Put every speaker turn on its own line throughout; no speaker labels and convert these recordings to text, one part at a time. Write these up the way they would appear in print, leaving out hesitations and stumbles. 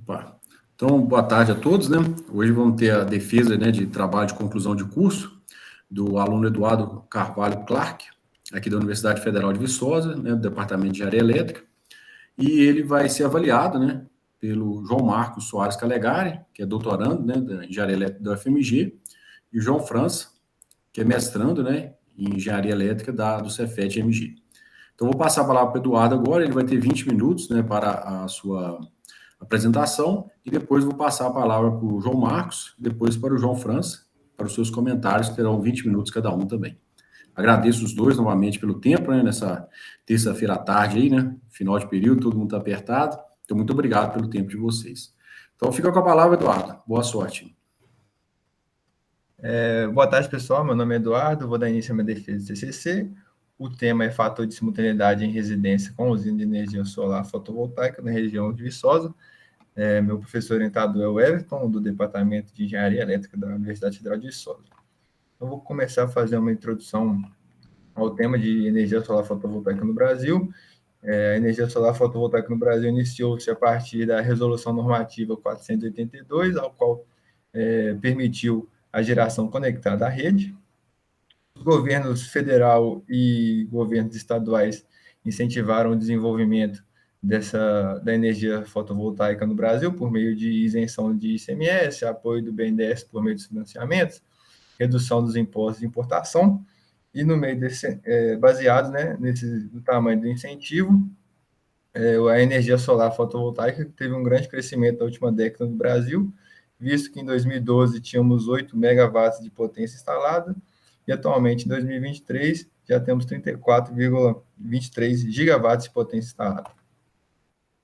Opa. Então, boa tarde a todos, né? Hoje vamos ter a defesa, né, de trabalho de conclusão de curso do aluno Eduardo Carvalho Clark, aqui da Universidade Federal de Viçosa, né, do Departamento de Engenharia Elétrica, e ele vai ser avaliado, né, pelo João Marcos Soares Calegari, que é doutorando, né, da Engenharia Elétrica da UFMG, e o João França, que é mestrando, né, em Engenharia Elétrica do Cefet-MG. Então, vou passar a palavra para o Eduardo agora, ele vai ter 20 minutos, né, para a sua apresentação, e depois vou passar a palavra para o João Marcos, depois para o João França, para os seus comentários, que terão 20 minutos cada um também. Agradeço os dois novamente pelo tempo, né, nessa terça-feira à tarde aí, né, final de período, todo mundo está apertado, então muito obrigado pelo tempo de vocês. Então fica com a palavra, Eduardo, boa sorte.
Boa tarde, pessoal, meu nome é Eduardo, vou dar início à minha defesa do TCC, o tema é fator de simultaneidade em residência com usina de energia solar fotovoltaica na região de Viçosa. Meu professor orientador é o Everton, do Departamento de Engenharia Elétrica da Universidade Federal de Viçosa. Eu vou começar a fazer uma introdução ao tema de energia solar fotovoltaica no Brasil. A energia solar fotovoltaica no Brasil iniciou-se a partir da Resolução Normativa 482, ao qual permitiu a geração conectada à rede. Os governos federal e governos estaduais incentivaram o desenvolvimento da energia fotovoltaica no Brasil por meio de isenção de ICMS, apoio do BNDES por meio dos financiamentos, redução dos impostos de importação, e no meio desse, baseado, né, no tamanho do incentivo, a energia solar fotovoltaica teve um grande crescimento na última década no Brasil, visto que em 2012 tínhamos 8 megawatts de potência instalada, e atualmente, em 2023, já temos 34,23 gigawatts de potência instalada.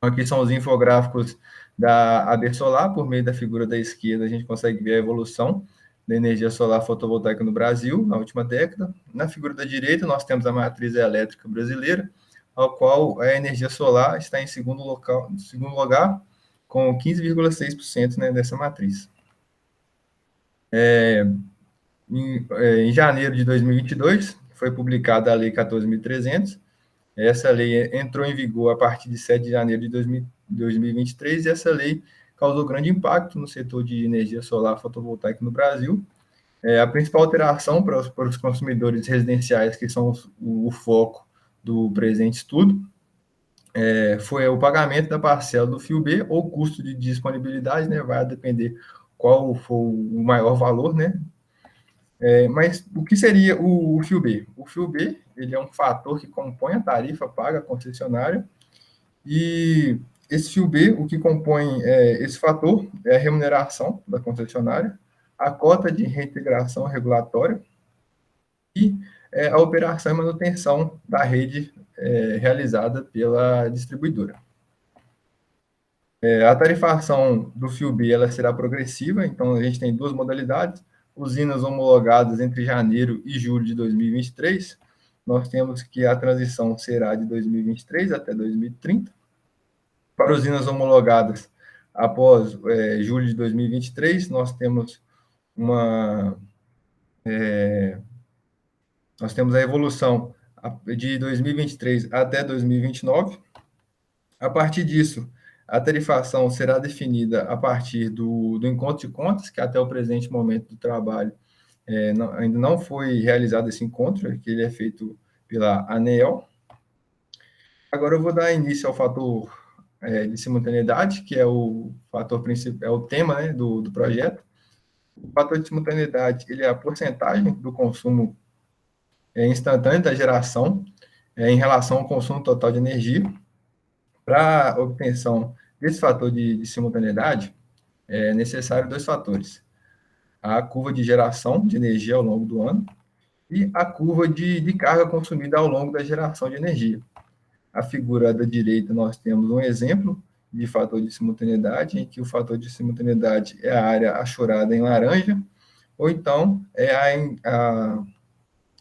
Aqui são os infográficos da AB Solar, por meio da figura da esquerda, a gente consegue ver a evolução da energia solar fotovoltaica no Brasil, na última década. Na figura da direita, nós temos a matriz elétrica brasileira, ao qual a energia solar está em segundo lugar, com 15,6%, né, dessa matriz. Em janeiro de 2022, foi publicada a Lei 14.300. Essa lei entrou em vigor a partir de 7 de janeiro de 2023, e essa lei causou grande impacto no setor de energia solar fotovoltaica no Brasil. A principal alteração para os consumidores residenciais, que são o foco do presente estudo, foi o pagamento da parcela do FIO B, ou custo de disponibilidade, né, vai depender qual for o maior valor, né. Mas o que seria o FIO B? O FIO B, ele é um fator que compõe a tarifa paga à concessionária, e esse FIO B, o que compõe esse fator é a remuneração da concessionária, a cota de reintegração regulatória e a operação e manutenção da rede realizada pela distribuidora. A tarifação do FIO B ela será progressiva, então a gente tem duas modalidades: usinas homologadas entre janeiro e julho de 2023, nós temos que a transição será de 2023 até 2030. Para usinas homologadas após julho de 2023, nós temos a evolução de 2023 até 2029. A partir disso, a tarifação será definida a partir do encontro de contas, que até o presente momento do trabalho ainda não foi realizado esse encontro, que ele é feito pela ANEEL. Agora eu vou dar início ao fator de simultaneidade, que é o fator principal, é o tema, né, do projeto. O fator de simultaneidade ele é a porcentagem do consumo instantâneo da geração em relação ao consumo total de energia. Para a obtenção desse fator de simultaneidade, é necessário dois fatores: a curva de geração de energia ao longo do ano e a curva de carga consumida ao longo da geração de energia. A figura da direita, nós temos um exemplo de fator de simultaneidade, em que o fator de simultaneidade é a área achorada em laranja, ou então é a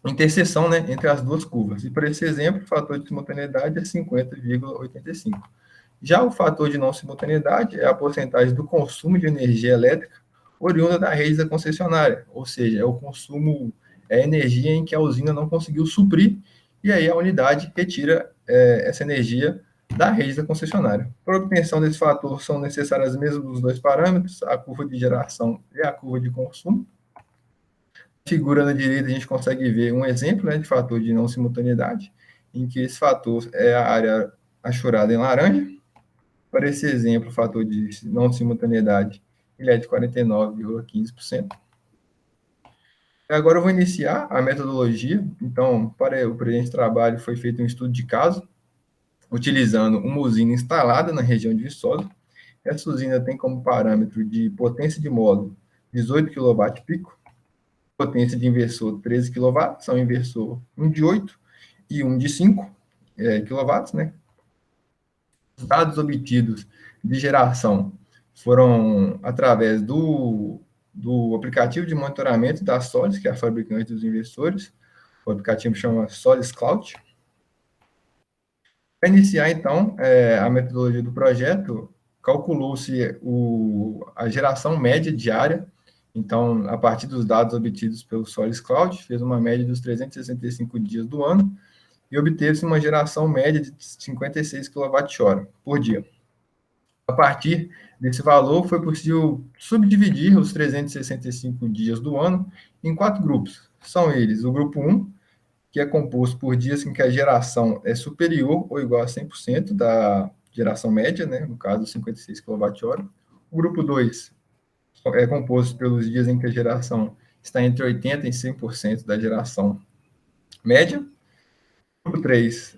interseção, né, entre as duas curvas. E, por esse exemplo, o fator de simultaneidade é 50,85. Já o fator de não simultaneidade é a porcentagem do consumo de energia elétrica oriunda da rede da concessionária, ou seja, é o consumo, é a energia em que a usina não conseguiu suprir, e aí a unidade retira essa energia da rede da concessionária. Para a obtenção desse fator, são necessários as mesmas dos dois parâmetros, a curva de geração e a curva de consumo. Na figura na direita, a gente consegue ver um exemplo, né, de fator de não simultaneidade, em que esse fator é a área achurada em laranja. Para esse exemplo, o fator de não simultaneidade ele é de 49,15%. Agora eu vou iniciar a metodologia. Então, para o presente trabalho, foi feito um estudo de caso, utilizando uma usina instalada na região de Viçosa. Essa usina tem como parâmetro de potência de módulo 18 kW-pico, potência de inversor 13 kW, são inversor um de 8 e um de 5 kW, né? Os dados obtidos de geração foram através do aplicativo de monitoramento da Solis, que é a fabricante dos inversores. O aplicativo chama Solis Cloud. Para iniciar, então, a metodologia do projeto, calculou-se a geração média diária. Então, a partir dos dados obtidos pelo Solis Cloud, fez uma média dos 365 dias do ano e obteve-se uma geração média de 56 kWh por dia. A partir desse valor, foi possível subdividir os 365 dias do ano em 4 grupos. São eles o grupo 1, que é composto por dias em que a geração é superior ou igual a 100% da geração média, né, no caso, 56 kWh. O grupo 2 é composto pelos dias em que a geração está entre 80% e 100% da geração média. Grupo 3,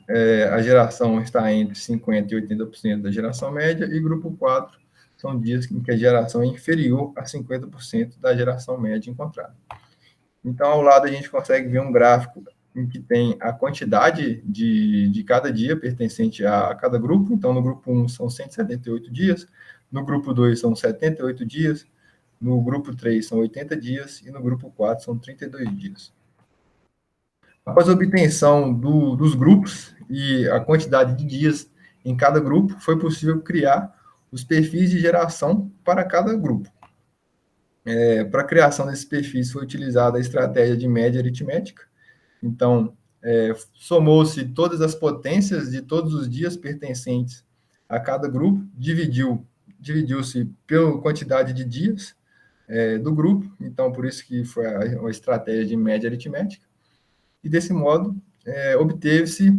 a geração está entre 50% e 80% da geração média. E grupo 4 são dias em que a geração é inferior a 50% da geração média encontrada. Então, ao lado, a gente consegue ver um gráfico em que tem a quantidade de cada dia pertencente a cada grupo. Então, no grupo 1 são 178 dias, no grupo 2 são 78 dias, no grupo 3 são 80 dias e no grupo 4 são 32 dias. Após a obtenção dos grupos e a quantidade de dias em cada grupo, foi possível criar os perfis de geração para cada grupo. Para a criação desses perfis foi utilizada a estratégia de média aritmética. Então, somou-se todas as potências de todos os dias pertencentes a cada grupo, dividiu-se pela quantidade de dias do grupo, então por isso que foi a estratégia de média aritmética. E desse modo, obteve-se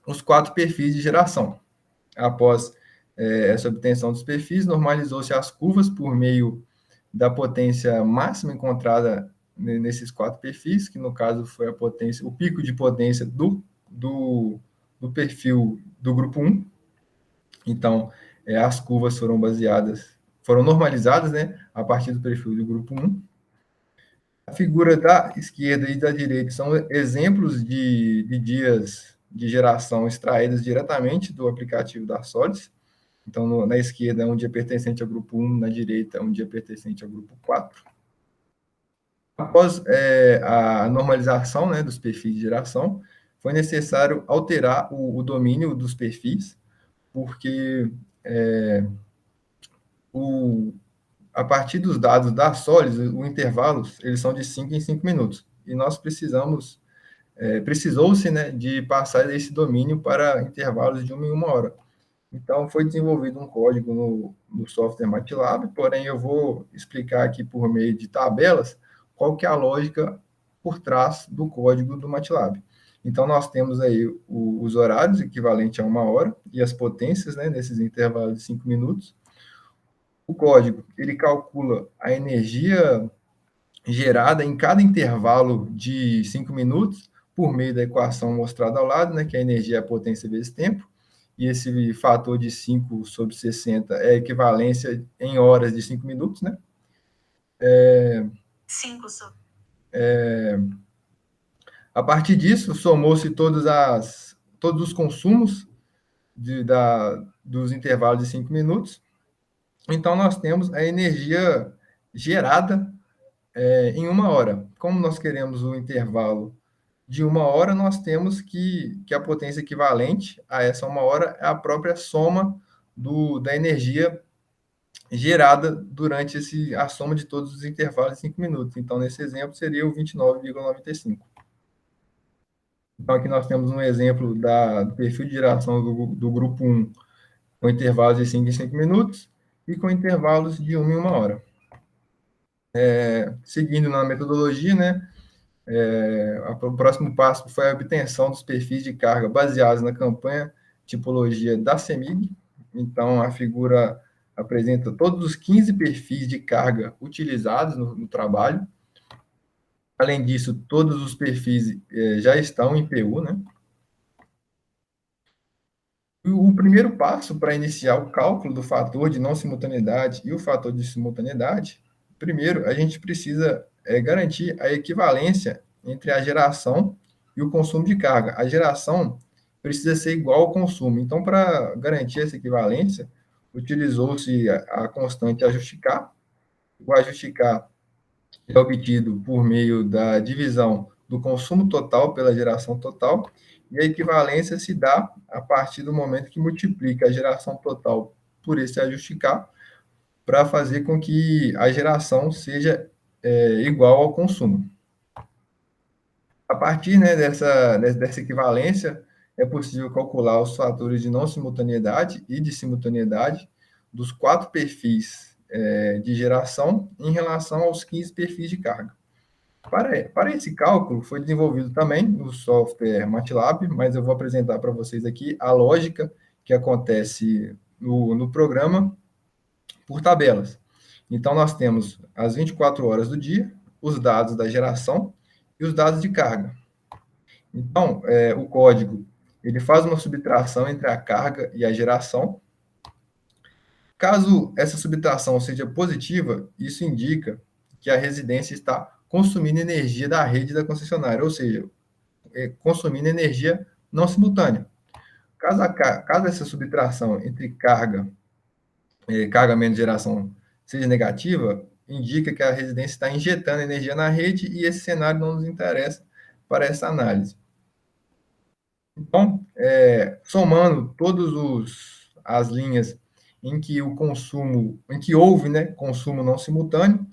os 4 perfis de geração. Após essa obtenção dos perfis, normalizou-se as curvas por meio da potência máxima encontrada nesses 4 perfis, que no caso foi a potência, o pico de potência do perfil do grupo 1. Então, as curvas foram normalizadas, né, a partir do perfil do grupo 1. A figura da esquerda e da direita são exemplos de dias de geração extraídos diretamente do aplicativo da Solis. Então, na esquerda é um dia pertencente ao grupo 1, na direita é um dia pertencente ao grupo 4. Após a normalização, né, dos perfis de geração, foi necessário alterar o domínio dos perfis, porque a partir dos dados da Solis, os intervalos eles são de 5 em 5 minutos. E nós precisou-se, né, de passar esse domínio para intervalos de 1 em 1 hora. Então, foi desenvolvido um código no software MATLAB, porém eu vou explicar aqui por meio de tabelas qual que é a lógica por trás do código do MATLAB. Então, nós temos aí os horários equivalentes a 1 hora e as potências, né, nesses intervalos de 5 minutos. O código, ele calcula a energia gerada em cada intervalo de 5 minutos por meio da equação mostrada ao lado, né, que a energia é a potência vezes tempo, e esse fator de 5 sobre 60 é a equivalência em horas de 5 minutos, né? 5 sobre... A partir disso, somou-se todos os consumos dos intervalos de 5 minutos. Então, nós temos a energia gerada em 1 hora. Como nós queremos o intervalo de 1 hora, nós temos que a potência equivalente a essa 1 hora é a própria soma da energia gerada durante a soma de todos os intervalos de 5 minutos. Então, nesse exemplo, seria o 29,95. Então, aqui nós temos um exemplo do perfil de geração do grupo 1, com intervalos de 5 em 5 minutos e com intervalos de 1 em 1 hora. Seguindo na metodologia, né, o próximo passo foi a obtenção dos perfis de carga baseados na campanha tipologia da CEMIG. Então, a figura apresenta todos os 15 perfis de carga utilizados no trabalho. Além disso, todos os perfis já estão em PU, né? O primeiro passo para iniciar o cálculo do fator de não simultaneidade e o fator de simultaneidade, primeiro, a gente precisa garantir a equivalência entre a geração e o consumo de carga. A geração precisa ser igual ao consumo. Então, para garantir essa equivalência, utilizou-se a constante ajuste K. O ajuste K é obtido por meio da divisão do consumo total pela geração total, e a equivalência se dá a partir do momento que multiplica a geração total por esse ajuste K, para fazer com que a geração seja igual ao consumo. A partir, né, dessa equivalência, é possível calcular os fatores de não simultaneidade e de simultaneidade dos 4 perfis de geração em relação aos 15 perfis de carga. Para esse cálculo, foi desenvolvido também no software MATLAB, mas eu vou apresentar para vocês aqui a lógica que acontece no programa por tabelas. Então, nós temos as 24 horas do dia, os dados da geração e os dados de carga. Então, o código ele faz uma subtração entre a carga e a geração. Caso essa subtração seja positiva, isso indica que a residência está consumindo energia da rede da concessionária, ou seja, consumindo energia não simultânea. Caso essa subtração entre carga menos geração seja negativa, indica que a residência está injetando energia na rede e esse cenário não nos interessa para essa análise. Então, somando todas as linhas em que houve, né, consumo não simultâneo,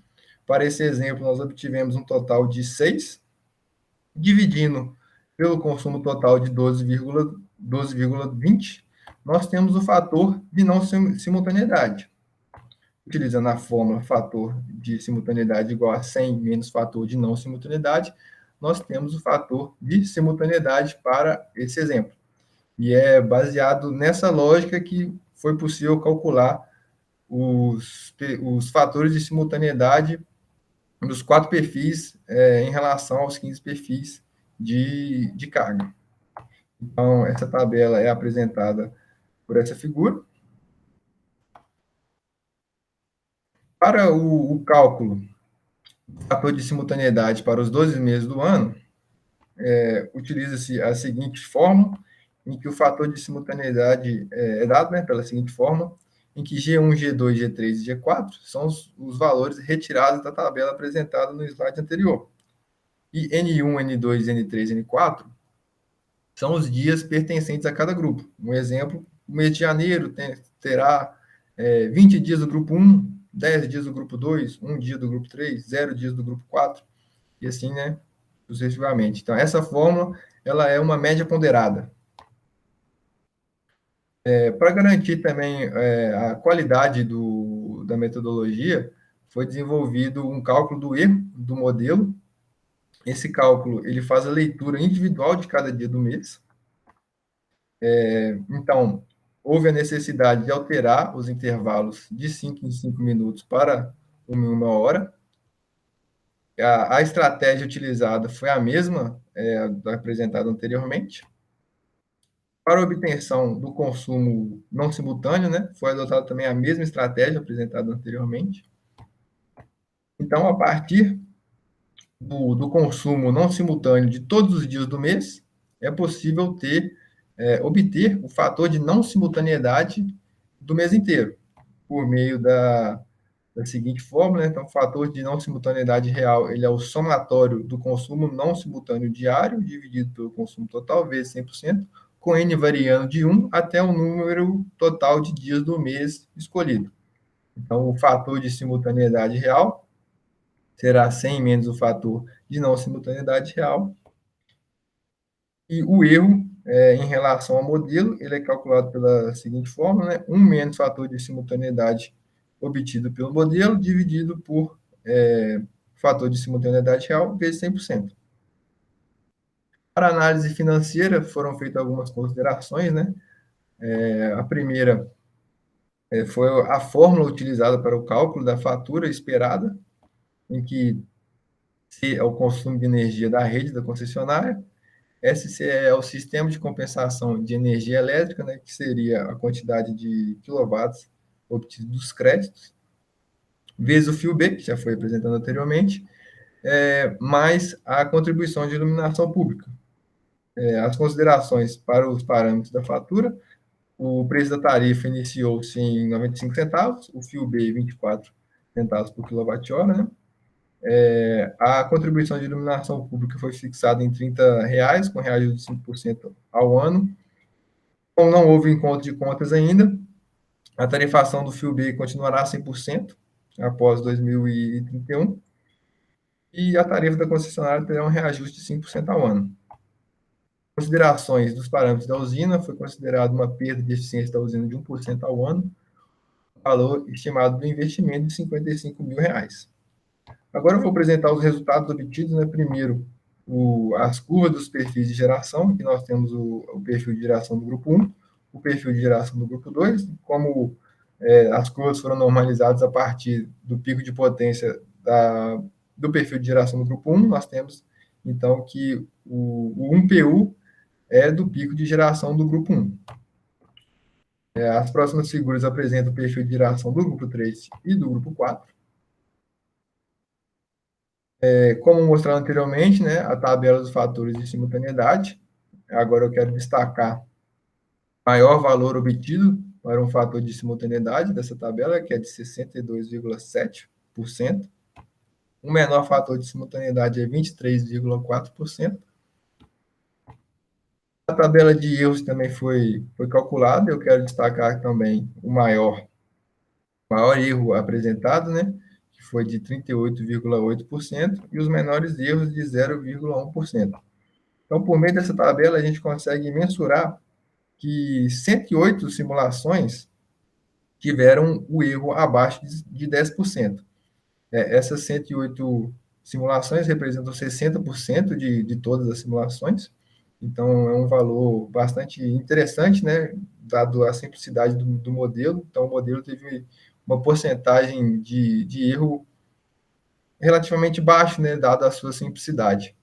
para esse exemplo, nós obtivemos um total de 6, dividindo pelo consumo total de 12,20, nós temos o fator de não simultaneidade. Utilizando a fórmula fator de simultaneidade igual a 100 menos fator de não simultaneidade, nós temos o fator de simultaneidade para esse exemplo. E é baseado nessa lógica que foi possível calcular os fatores de simultaneidade dos 4 perfis em relação aos 15 perfis de carga. Então, essa tabela é apresentada por essa figura. Para o cálculo do fator de simultaneidade para os 12 meses do ano, utiliza-se a seguinte fórmula, em que o fator de simultaneidade é dado, né, pela seguinte fórmula, em que G1, G2, G3 e G4 são os valores retirados da tabela apresentada no slide anterior. E N1, N2, N3 e N4 são os dias pertencentes a cada grupo. Um exemplo, o mês de janeiro terá 20 dias do grupo 1, 10 dias do grupo 2, 1 dia do grupo 3, 0 dias do grupo 4, e assim, né, sucessivamente. Então, essa fórmula, ela é uma média ponderada. Para garantir também a qualidade da metodologia, foi desenvolvido um cálculo do erro do modelo. Esse cálculo, ele faz a leitura individual de cada dia do mês. Então, houve a necessidade de alterar os intervalos de 5 em 5 minutos para 1 em 1 hora. A estratégia utilizada foi a mesma apresentada anteriormente. Para a obtenção do consumo não simultâneo, né, foi adotada também a mesma estratégia apresentada anteriormente. Então, a partir do consumo não simultâneo de todos os dias do mês, é possível obter o fator de não simultaneidade do mês inteiro, por meio da seguinte fórmula, né? Então, o fator de não simultaneidade real, ele é o somatório do consumo não simultâneo diário, dividido pelo consumo total, vezes 100%, com N variando de 1 até o número total de dias do mês escolhido. Então, o fator de simultaneidade real será 100 menos o fator de não simultaneidade real, E o erro, em relação ao modelo, ele é calculado pela seguinte forma, né? 1 menos fator de simultaneidade obtido pelo modelo, dividido por fator de simultaneidade real, vezes 100%. Para análise financeira, foram feitas algumas considerações, né? A primeira foi a fórmula utilizada para o cálculo da fatura esperada, em que C é o consumo de energia da rede da concessionária, SC é o sistema de compensação de energia elétrica, né, que seria a quantidade de quilowatts obtidos dos créditos, vezes o fio B, que já foi apresentado anteriormente, mais a contribuição de iluminação pública. As considerações para os parâmetros da fatura: o preço da tarifa iniciou-se em 95 centavos, o fio B 24 centavos por quilowatt-hora, né? A contribuição de iluminação pública foi fixada em R$ 30, com reajuste de 5% ao ano. Como não houve encontro de contas ainda, a tarifação do fio B continuará a 100% após 2031, e a tarifa da concessionária terá um reajuste de 5% ao ano. Considerações dos parâmetros da usina: foi considerada uma perda de eficiência da usina de 1% ao ano, valor estimado do investimento de R$ 55 mil. Agora eu vou apresentar os resultados obtidos, né? Primeiro, as curvas dos perfis de geração. Aqui nós temos o perfil de geração do grupo 1, o perfil de geração do grupo 2, como as curvas foram normalizadas a partir do pico de potência do perfil de geração do grupo 1, nós temos, então, que o 1PU é do pico de geração do grupo 1. As próximas figuras apresentam o perfil de geração do grupo 3 e do grupo 4. Como mostrado anteriormente, né, a tabela dos fatores de simultaneidade. Agora eu quero destacar o maior valor obtido para um fator de simultaneidade dessa tabela, que é de 62,7%. O menor fator de simultaneidade é 23,4%. A tabela de erros também foi calculada. Eu quero destacar também o maior erro apresentado, né, que foi de 38,8%, e os menores erros de 0,1%. Então, por meio dessa tabela, a gente consegue mensurar que 108 simulações tiveram o erro abaixo de 10%. Essas 108 simulações representam 60% de todas as simulações. Então, é um valor bastante interessante, né, dado a simplicidade do modelo. Então, o modelo teve uma porcentagem de erro relativamente baixo, né, dada a sua simplicidade.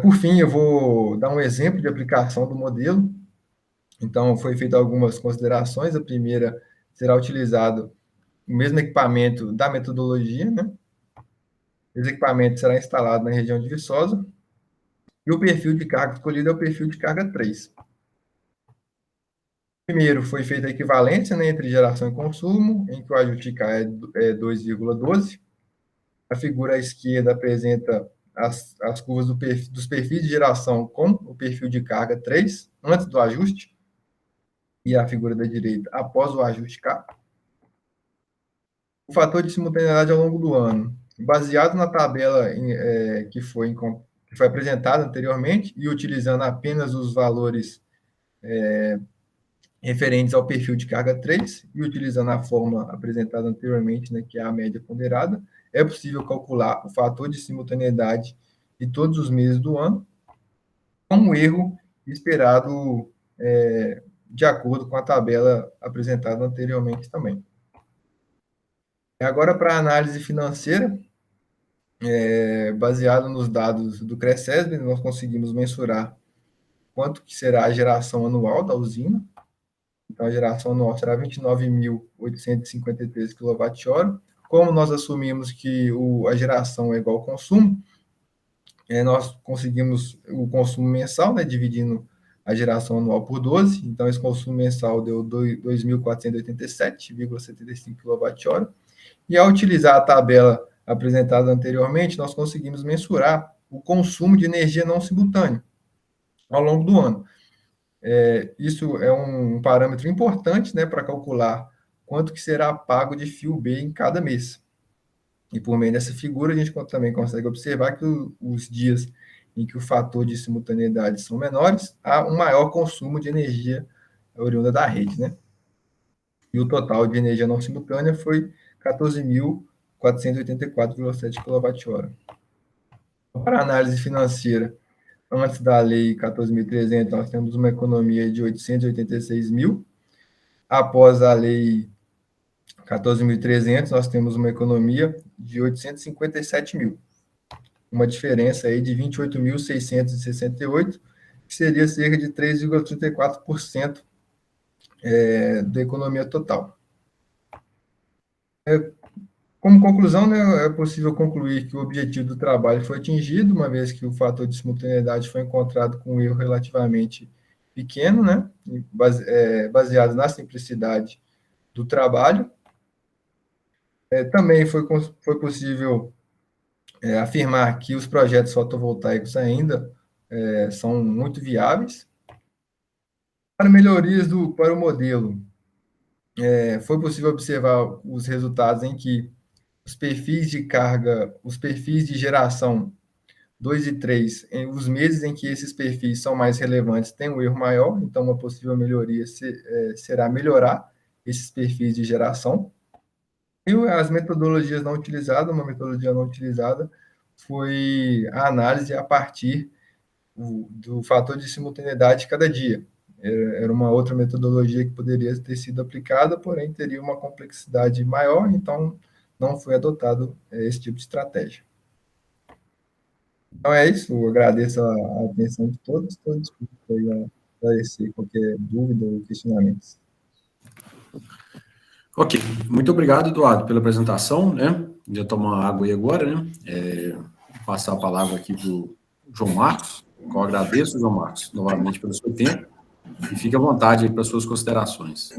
Por fim, eu vou dar um exemplo de aplicação do modelo. Então, foi feita algumas considerações. A primeira, será utilizado o mesmo equipamento da metodologia, né? Esse equipamento será instalado na região de Viçosa, e o perfil de carga escolhido é o perfil de carga 3. Primeiro, foi feita a equivalência, né, entre geração e consumo, em que o ajuste K é 2,12. A figura à esquerda apresenta as curvas dos perfis de geração com o perfil de carga 3, antes do ajuste, e a figura da direita após o ajuste K. O fator de simultaneidade ao longo do ano, baseado na tabela que foi apresentada anteriormente e utilizando apenas os valores referentes ao perfil de carga 3 e utilizando a fórmula apresentada anteriormente, né, que é a média ponderada, é possível calcular o fator de simultaneidade de todos os meses do ano, com um erro esperado de acordo com a tabela apresentada anteriormente também. Agora, para a análise financeira, baseado nos dados do CRECESB, nós conseguimos mensurar quanto que será a geração anual da usina. Então, a geração anual será 29.853 kWh. Como nós assumimos que a geração é igual ao consumo, nós conseguimos o consumo mensal, né, dividindo a geração anual por 12. Então, esse consumo mensal deu 2.487,75 kWh. E ao utilizar a tabela apresentada anteriormente, nós conseguimos mensurar o consumo de energia não simultâneo ao longo do ano. Isso é um parâmetro importante, né, para calcular quanto que será pago de fio B em cada mês. E por meio dessa figura, a gente também consegue observar que os dias em que o fator de simultaneidade são menores, há um maior consumo de energia oriunda da rede, né? E o total de energia não simultânea foi 14.484,7 kWh. Para análise financeira, antes da lei 14.300, nós temos uma economia de 886 mil. Após a lei 14.300, nós temos uma economia de 857 mil. Uma diferença aí de 28.668, que seria cerca de 3,34% da economia total. Como conclusão, né, é possível concluir que o objetivo do trabalho foi atingido, uma vez que o fator de simultaneidade foi encontrado com um erro relativamente pequeno, né, baseado na simplicidade do trabalho. Também foi possível afirmar que os projetos fotovoltaicos ainda são muito viáveis. Para melhorias para o modelo, foi possível observar os resultados em que os perfis de carga, os perfis de geração 2 e 3, os meses em que esses perfis são mais relevantes, tem um erro maior, então uma possível melhoria será melhorar esses perfis de geração. E as metodologias não utilizadas, uma metodologia não utilizada foi a análise a partir do fator de simultaneidade de cada dia. Era uma outra metodologia que poderia ter sido aplicada, porém teria uma complexidade maior, então não foi adotado esse tipo de estratégia. Então é isso, eu agradeço a atenção de todos, estou disposto a esclarecer qualquer dúvida ou questionamentos.
Ok, muito obrigado, Eduardo, pela apresentação, né? Já tomar uma água aí agora, né? Vou passar a palavra aqui para o João Marcos, eu agradeço, João Marcos, novamente pelo seu tempo, e fique à vontade aí para suas considerações.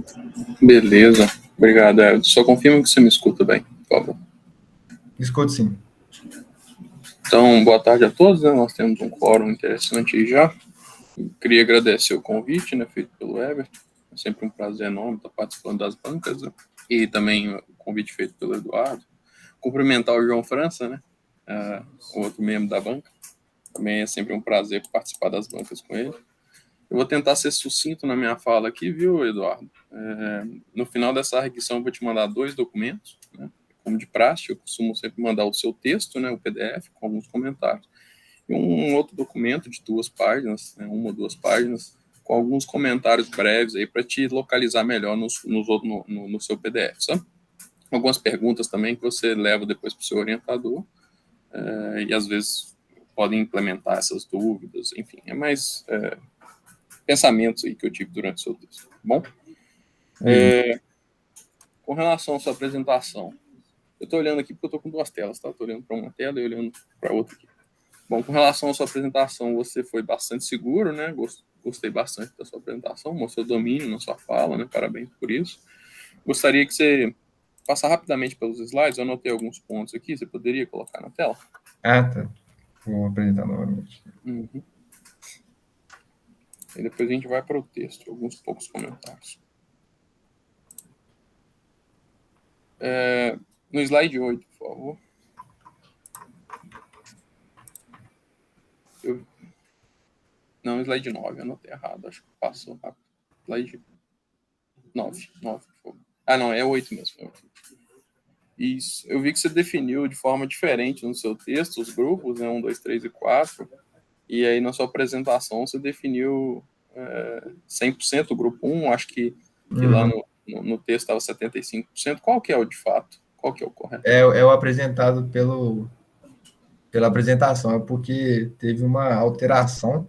Beleza, obrigado, Elton. Só confirma que você me escuta bem, por favor.
Escuto sim.
Então, boa tarde a todos, né? Nós temos um quórum interessante aí já. Queria agradecer o convite, né, feito pelo Everton. É sempre um prazer enorme estar participando das bancas, né? E também o convite feito pelo Eduardo. Cumprimentar o João França, né, o outro membro da banca. Também é sempre um prazer participar das bancas com ele. Eu vou tentar ser sucinto na minha fala aqui, viu, Eduardo? No final dessa arguição eu vou te mandar 2 documentos, né? Como de praxe, eu costumo sempre mandar o seu texto, né, o PDF, com alguns comentários, e um outro documento de 2 páginas, né, 1 ou 2 páginas, com alguns comentários breves aí para te localizar melhor no seu PDF, sabe? Algumas perguntas também que você leva depois para o seu orientador, e às vezes podem implementar essas dúvidas, enfim, é mais pensamentos aí que eu tive durante o seu texto, tá bom? Com relação à sua apresentação, eu estou olhando aqui porque eu estou com 2 telas, tá? Estou olhando para uma tela e olhando para outra aqui. Bom, com relação à sua apresentação, você foi bastante seguro, né? Gostei bastante da sua apresentação, mostrou domínio na sua fala, né? Parabéns por isso. Gostaria que você passasse rapidamente pelos slides, eu anotei alguns pontos aqui, você poderia colocar na tela?
Tá. Vou apresentar novamente.
Uhum. E depois a gente vai para o texto, alguns poucos comentários. No slide 8, por favor. Não, slide 9, eu anotei errado, acho que passou rápido. Slide 9, por favor. Não, é 8 mesmo. É 8. Isso, eu vi que você definiu de forma diferente no seu texto os grupos, né, 1, 2, 3 e 4, e aí na sua apresentação você definiu 100% o grupo 1, acho que lá no texto estava 75%. Qual que é o de fato? Qual que é o correto?
É o apresentado pela apresentação, é porque teve uma alteração,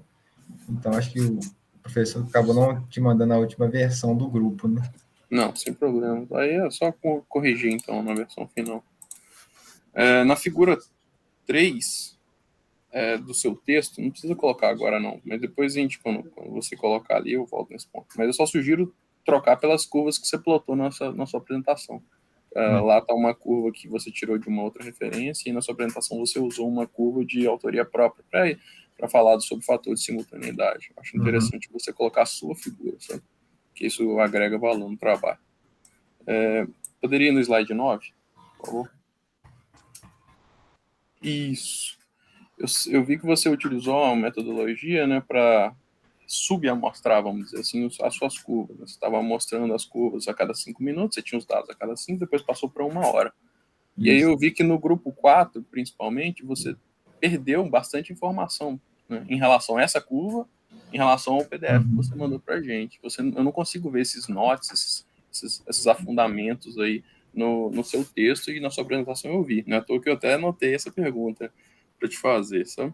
então acho que o professor acabou não te mandando a última versão do grupo, né?
Não, sem problema. Aí é só corrigir, então, na versão final. Na figura 3 do seu texto, não precisa colocar agora não, mas depois a gente, quando você colocar ali, eu volto nesse ponto. Mas eu só sugiro trocar pelas curvas que você plotou na sua apresentação. Lá está uma curva que você tirou de uma outra referência e na sua apresentação você usou uma curva de autoria própria para falar sobre o fator de simultaneidade. Acho interessante você colocar a sua figura, sabe? Que isso agrega valor no trabalho. Poderia ir no slide 9, por favor? Isso. Eu vi que você utilizou uma metodologia, né, para subamostrar, vamos dizer assim, as suas curvas. Você estava mostrando as curvas a cada 5 minutos, você tinha os dados a cada 5, depois passou para 1 hora. E aí eu vi que no grupo 4, principalmente, você perdeu bastante informação, né, em relação a essa curva, em relação ao PDF que você mandou para a gente. Eu não consigo ver esses notes, esses afundamentos aí no seu texto, e na sua apresentação eu vi. Não é à toa que eu até anotei essa pergunta para te fazer, sabe?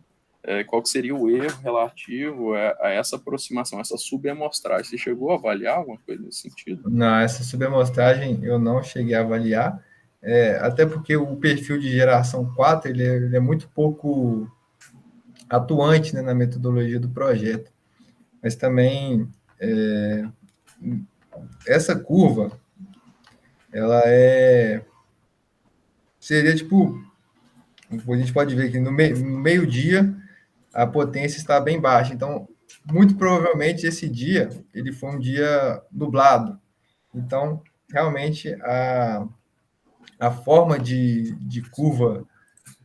Qual que seria o erro relativo a essa aproximação, essa subamostragem? Você chegou a avaliar alguma coisa nesse sentido?
Não, essa subamostragem eu não cheguei a avaliar, até porque o perfil de geração 4 ele é muito pouco atuante, né, na metodologia do projeto. Mas também essa curva, ela seria tipo, a gente pode ver que no meio-dia a potência está bem baixa. Então, muito provavelmente esse dia ele foi um dia nublado. Então, realmente a forma de curva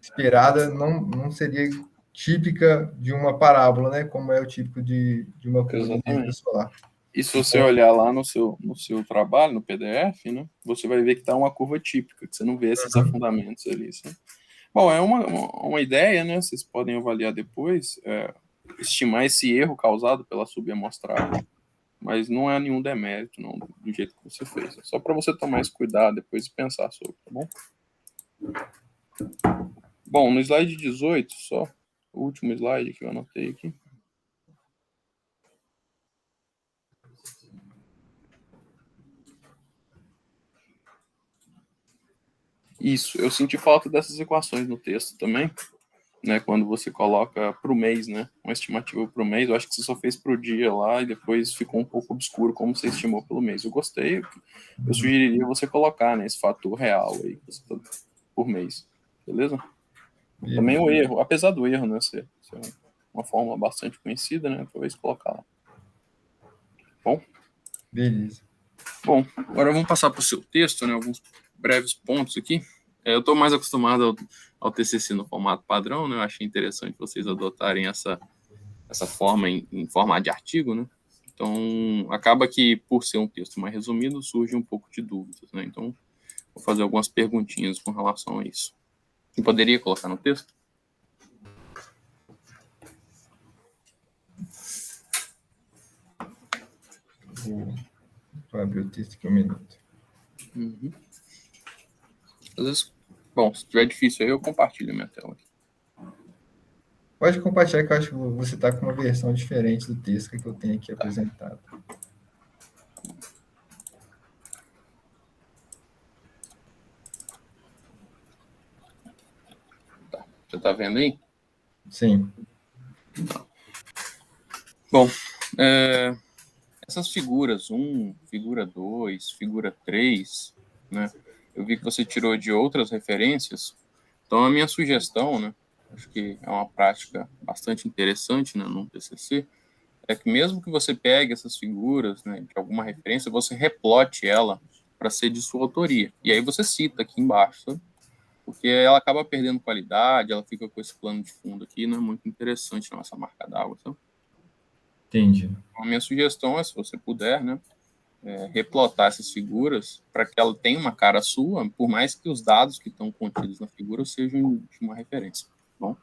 esperada não seria típica de uma parábola, né? Como é o típico de uma curva de energia solar.
E se você olhar lá no seu trabalho, no PDF, né, você vai ver que está uma curva típica, que você não vê esses afundamentos ali. Sabe? Bom, é uma ideia, né? Vocês podem avaliar depois, estimar esse erro causado pela subamostragem, mas não é nenhum demérito, não, do jeito que você fez. É só para você tomar esse cuidado depois e pensar sobre, tá bom? Bom, no slide 18, só o último slide que eu anotei aqui. Isso, eu senti falta dessas equações no texto também, né, quando você coloca para o mês, né, uma estimativa para o mês. Eu acho que você só fez para o dia lá e depois ficou um pouco obscuro como você estimou pelo mês. Eu gostei, eu sugeriria você colocar, né, esse fator real aí por mês, beleza? Também o erro, apesar do erro, né, ser uma fórmula bastante conhecida, né, talvez colocar lá. Bom?
Beleza.
Bom, agora vamos passar para o seu texto, né, alguns breves pontos aqui. Eu estou mais acostumado ao TCC no formato padrão, né? Eu achei interessante vocês adotarem essa forma em formato de artigo, né? Então, acaba que, por ser um texto mais resumido, surge um pouco de dúvidas, né? Então, vou fazer algumas perguntinhas com relação a isso. Você poderia colocar no texto?
Vou abrir o texto aqui um minuto.
Às vezes, bom, se tiver difícil aí, eu compartilho minha tela aqui.
Pode compartilhar, que eu acho que você está com uma versão diferente do texto que eu tenho aqui apresentado.
Tá. Você está vendo aí?
Sim.
Bom, essas figuras 1, figura 2, figura 3, né? Eu vi que você tirou de outras referências. Então, a minha sugestão, né, acho que é uma prática bastante interessante, né, no TCC, é que mesmo que você pegue essas figuras, né, de alguma referência, você replote ela para ser de sua autoria. E aí você cita aqui embaixo, sabe? Porque ela acaba perdendo qualidade, ela fica com esse plano de fundo aqui, não é muito interessante a nossa marca d'água, sabe?
Entendi.
A minha sugestão é, se você puder, né, replotar essas figuras para que ela tenha uma cara sua, por mais que os dados que estão contidos na figura sejam de uma referência. Bom?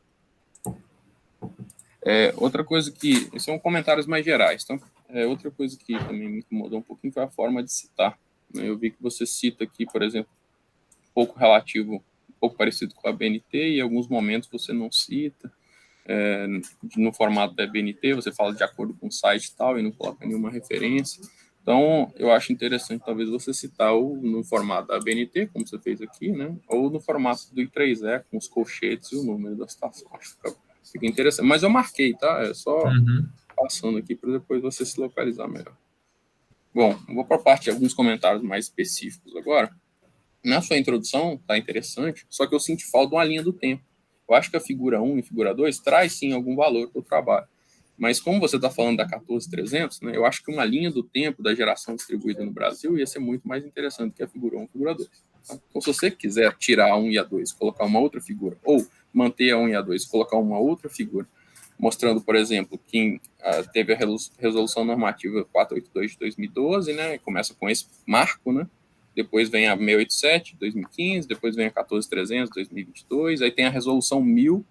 Outra coisa que... Esses são comentários mais gerais. Então, outra coisa que também me incomodou um pouquinho foi a forma de citar. Né? Eu vi que você cita aqui, por exemplo, um pouco parecido com a BNT, e em alguns momentos você não cita. No formato da BNT, você fala de acordo com o site e tal, e não coloca nenhuma referência. Então, eu acho interessante, talvez, você citar no formato da BNT, como você fez aqui, né? Ou no formato do I3E, com os colchetes e o número da citação. Acho que fica interessante. mas eu marquei, tá? É só passando aqui para depois você se localizar melhor. Bom, eu vou para a parte de alguns comentários mais específicos agora. Na sua introdução, tá interessante, só que eu senti falta de uma linha do tempo. Eu acho que a figura 1 e a figura 2 traz, sim, algum valor para o trabalho. Mas como você está falando da 14300, né, eu acho que uma linha do tempo da geração distribuída no Brasil ia ser muito mais interessante que a figura 1 e a figura 2. Tá? Então, se você quiser tirar a 1 e a 2, colocar uma outra figura, ou manter a 1 e a 2, colocar uma outra figura, mostrando, por exemplo, quem teve a resolução normativa 482 de 2012, né, começa com esse marco, né, depois vem a 687 de 2015, depois vem a 14300 de 2022, aí tem a resolução 1000,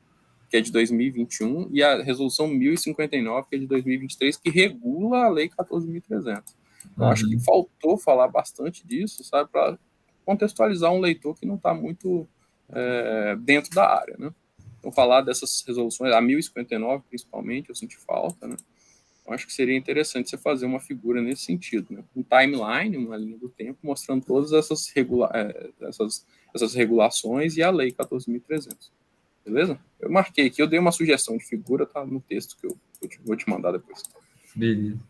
que é de 2021, e a resolução 1059, que é de 2023, que regula a lei 14.300. Então, acho que faltou falar bastante disso, sabe, para contextualizar um leitor que não está muito dentro da área, né? Então, falar dessas resoluções, a 1059, principalmente, eu senti falta, né? Então, acho que seria interessante você fazer uma figura nesse sentido, né? Um timeline, uma linha do tempo, mostrando todas essas regulações e a lei 14.300. Beleza? Eu marquei aqui, eu dei uma sugestão de figura, tá no texto que eu vou te mandar depois.
Beleza.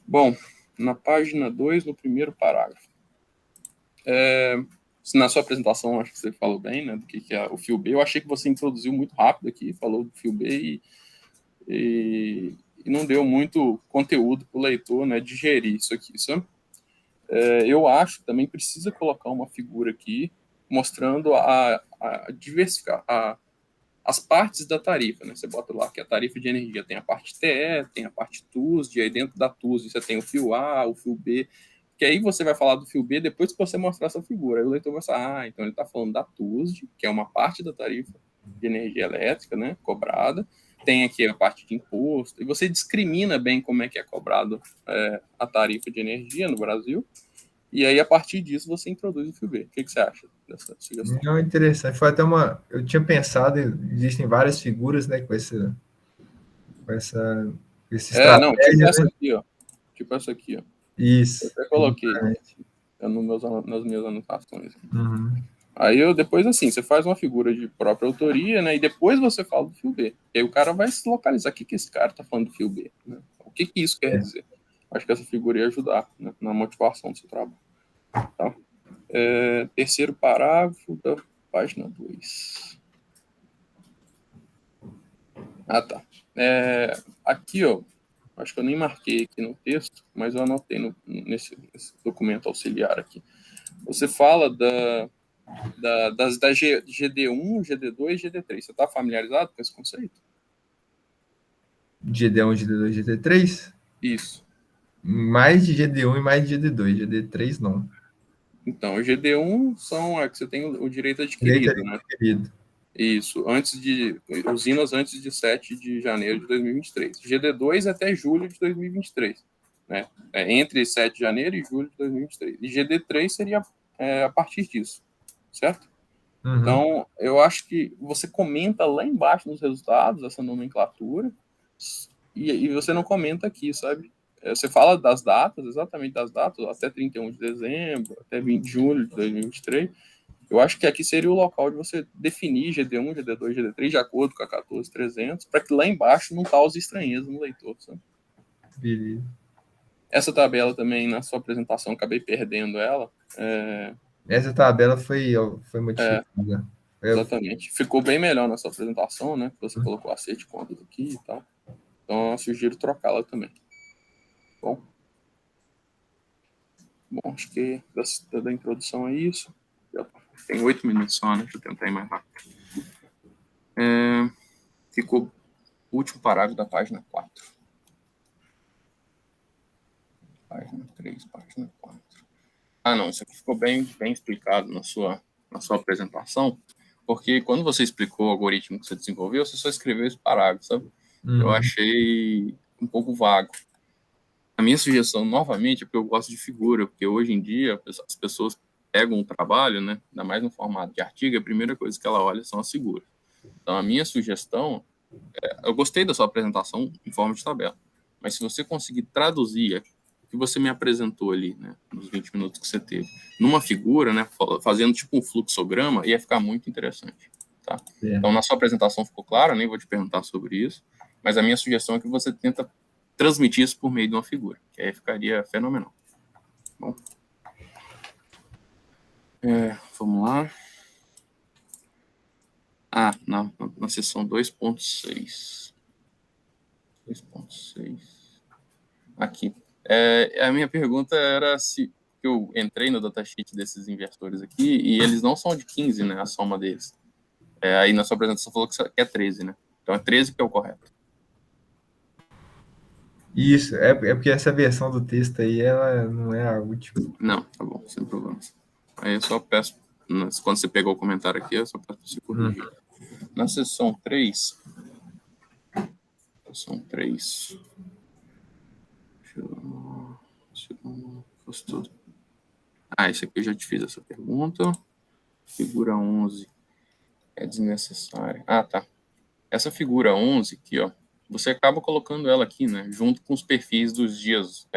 Bom, na página 2, no primeiro parágrafo. Na sua apresentação, acho que você falou bem, né, do que é o FIU-B. Eu achei que você introduziu muito rápido aqui, falou do FIU-B e não deu muito conteúdo para o leitor, né, digerir isso aqui, sabe? Eu acho que também precisa colocar uma figura aqui mostrando a diversificar as partes da tarifa, né? Você bota lá que a tarifa de energia tem a parte TE, tem a parte TUSD, e aí dentro da TUSD você tem o fio A, o fio B, que aí você vai falar do fio B depois que você mostrar essa figura. Aí o leitor vai falar, então ele está falando da TUSD, que é uma parte da tarifa de energia elétrica, né, cobrada, tem aqui a parte de imposto, e você discrimina bem como é que é cobrado a tarifa de energia no Brasil, e aí a partir disso você introduz o fio B. O que você acha dessa sugestão?
Não, interessante. Foi até eu tinha pensado, existem várias figuras, né, com essa estratégia,
não, tipo essa
né?
aqui, ó. Tipo essa aqui, ó.
Isso.
Eu até coloquei nas minhas anotações.
Uhum.
Aí depois, assim, você faz uma figura de própria autoria, né? E depois você fala do fio B. E aí o cara vai se localizar. O que esse cara tá falando do fio B? Né? O que isso quer dizer? Acho que essa figura ia ajudar, né, na motivação do seu trabalho. Tá? Terceiro parágrafo da página 2. Tá. Aqui, ó, acho que eu nem marquei aqui no texto, mas eu anotei nesse documento auxiliar aqui. Você fala da GD1, GD2 e GD3. Você está familiarizado com esse conceito?
GD1, GD2, GD3?
Isso.
Mais de GD1 e mais de GD2. GD3 não.
Então, o GD1 são que você tem o direito adquirido, né? Isso, usinas antes de 7 de janeiro de 2023. GD2 até julho de 2023, né? Entre 7 de janeiro e julho de 2023. E GD3 seria a partir disso, certo?
Uhum.
Então, eu acho que você comenta lá embaixo nos resultados essa nomenclatura e você não comenta aqui, sabe? Você fala das datas, exatamente das datas, até 31 de dezembro, até 20 de julho de 2023. Eu acho que aqui seria o local de você definir GD1, GD2, GD3 de acordo com a 14.300, para que lá embaixo não cause estranheza no leitor, sabe?
Beleza.
Essa tabela também, na sua apresentação, acabei perdendo ela.
Essa tabela foi modificada.
Exatamente. Ficou bem melhor na sua apresentação, né? Você colocou a acerto de contas aqui e tal. Então, eu sugiro trocá-la também. Bom, acho que da introdução é isso. Já tem 8 minutos só, né? Deixa eu tentar ir mais rápido. Ficou o último parágrafo da página 4. Página 3, página 4. Não, isso aqui ficou bem explicado na sua apresentação, porque quando você explicou o algoritmo que você desenvolveu, você só escreveu esse parágrafo, sabe? Eu achei um pouco vago. A minha sugestão, novamente, é porque eu gosto de figura, porque hoje em dia as pessoas pegam um trabalho, né, ainda mais no formato de artigo, a primeira coisa que ela olha são as figuras. Então, a minha sugestão, eu gostei da sua apresentação em forma de tabela, mas se você conseguir traduzir o que você me apresentou ali, né, nos 20 minutos que você teve, numa figura, né, fazendo tipo um fluxograma, ia ficar muito interessante. Tá? Então, na sua apresentação ficou claro, nem vou te perguntar sobre isso, mas a minha sugestão é que você tenta transmitir isso por meio de uma figura, que aí ficaria fenomenal. Bom, vamos lá. Na seção 2.6. 2.6. Aqui. A minha pergunta era se eu entrei no datasheet desses inversores aqui e eles não são de 15, né, a soma deles. Aí na sua apresentação falou que é 13, né? Então é 13 que é o correto.
Isso, é porque essa versão do texto aí, ela não é a última.
Não, tá bom, sem problemas. Aí eu só peço, quando você pegou o comentário aqui, eu só peço para você corrigir. Na seção 3, deixa eu fosse tudo. Isso aqui eu já te fiz essa pergunta. Figura 11 é desnecessária. Tá. Essa figura 11 aqui, ó, você acaba colocando ela aqui, né, junto com os perfis dos dias,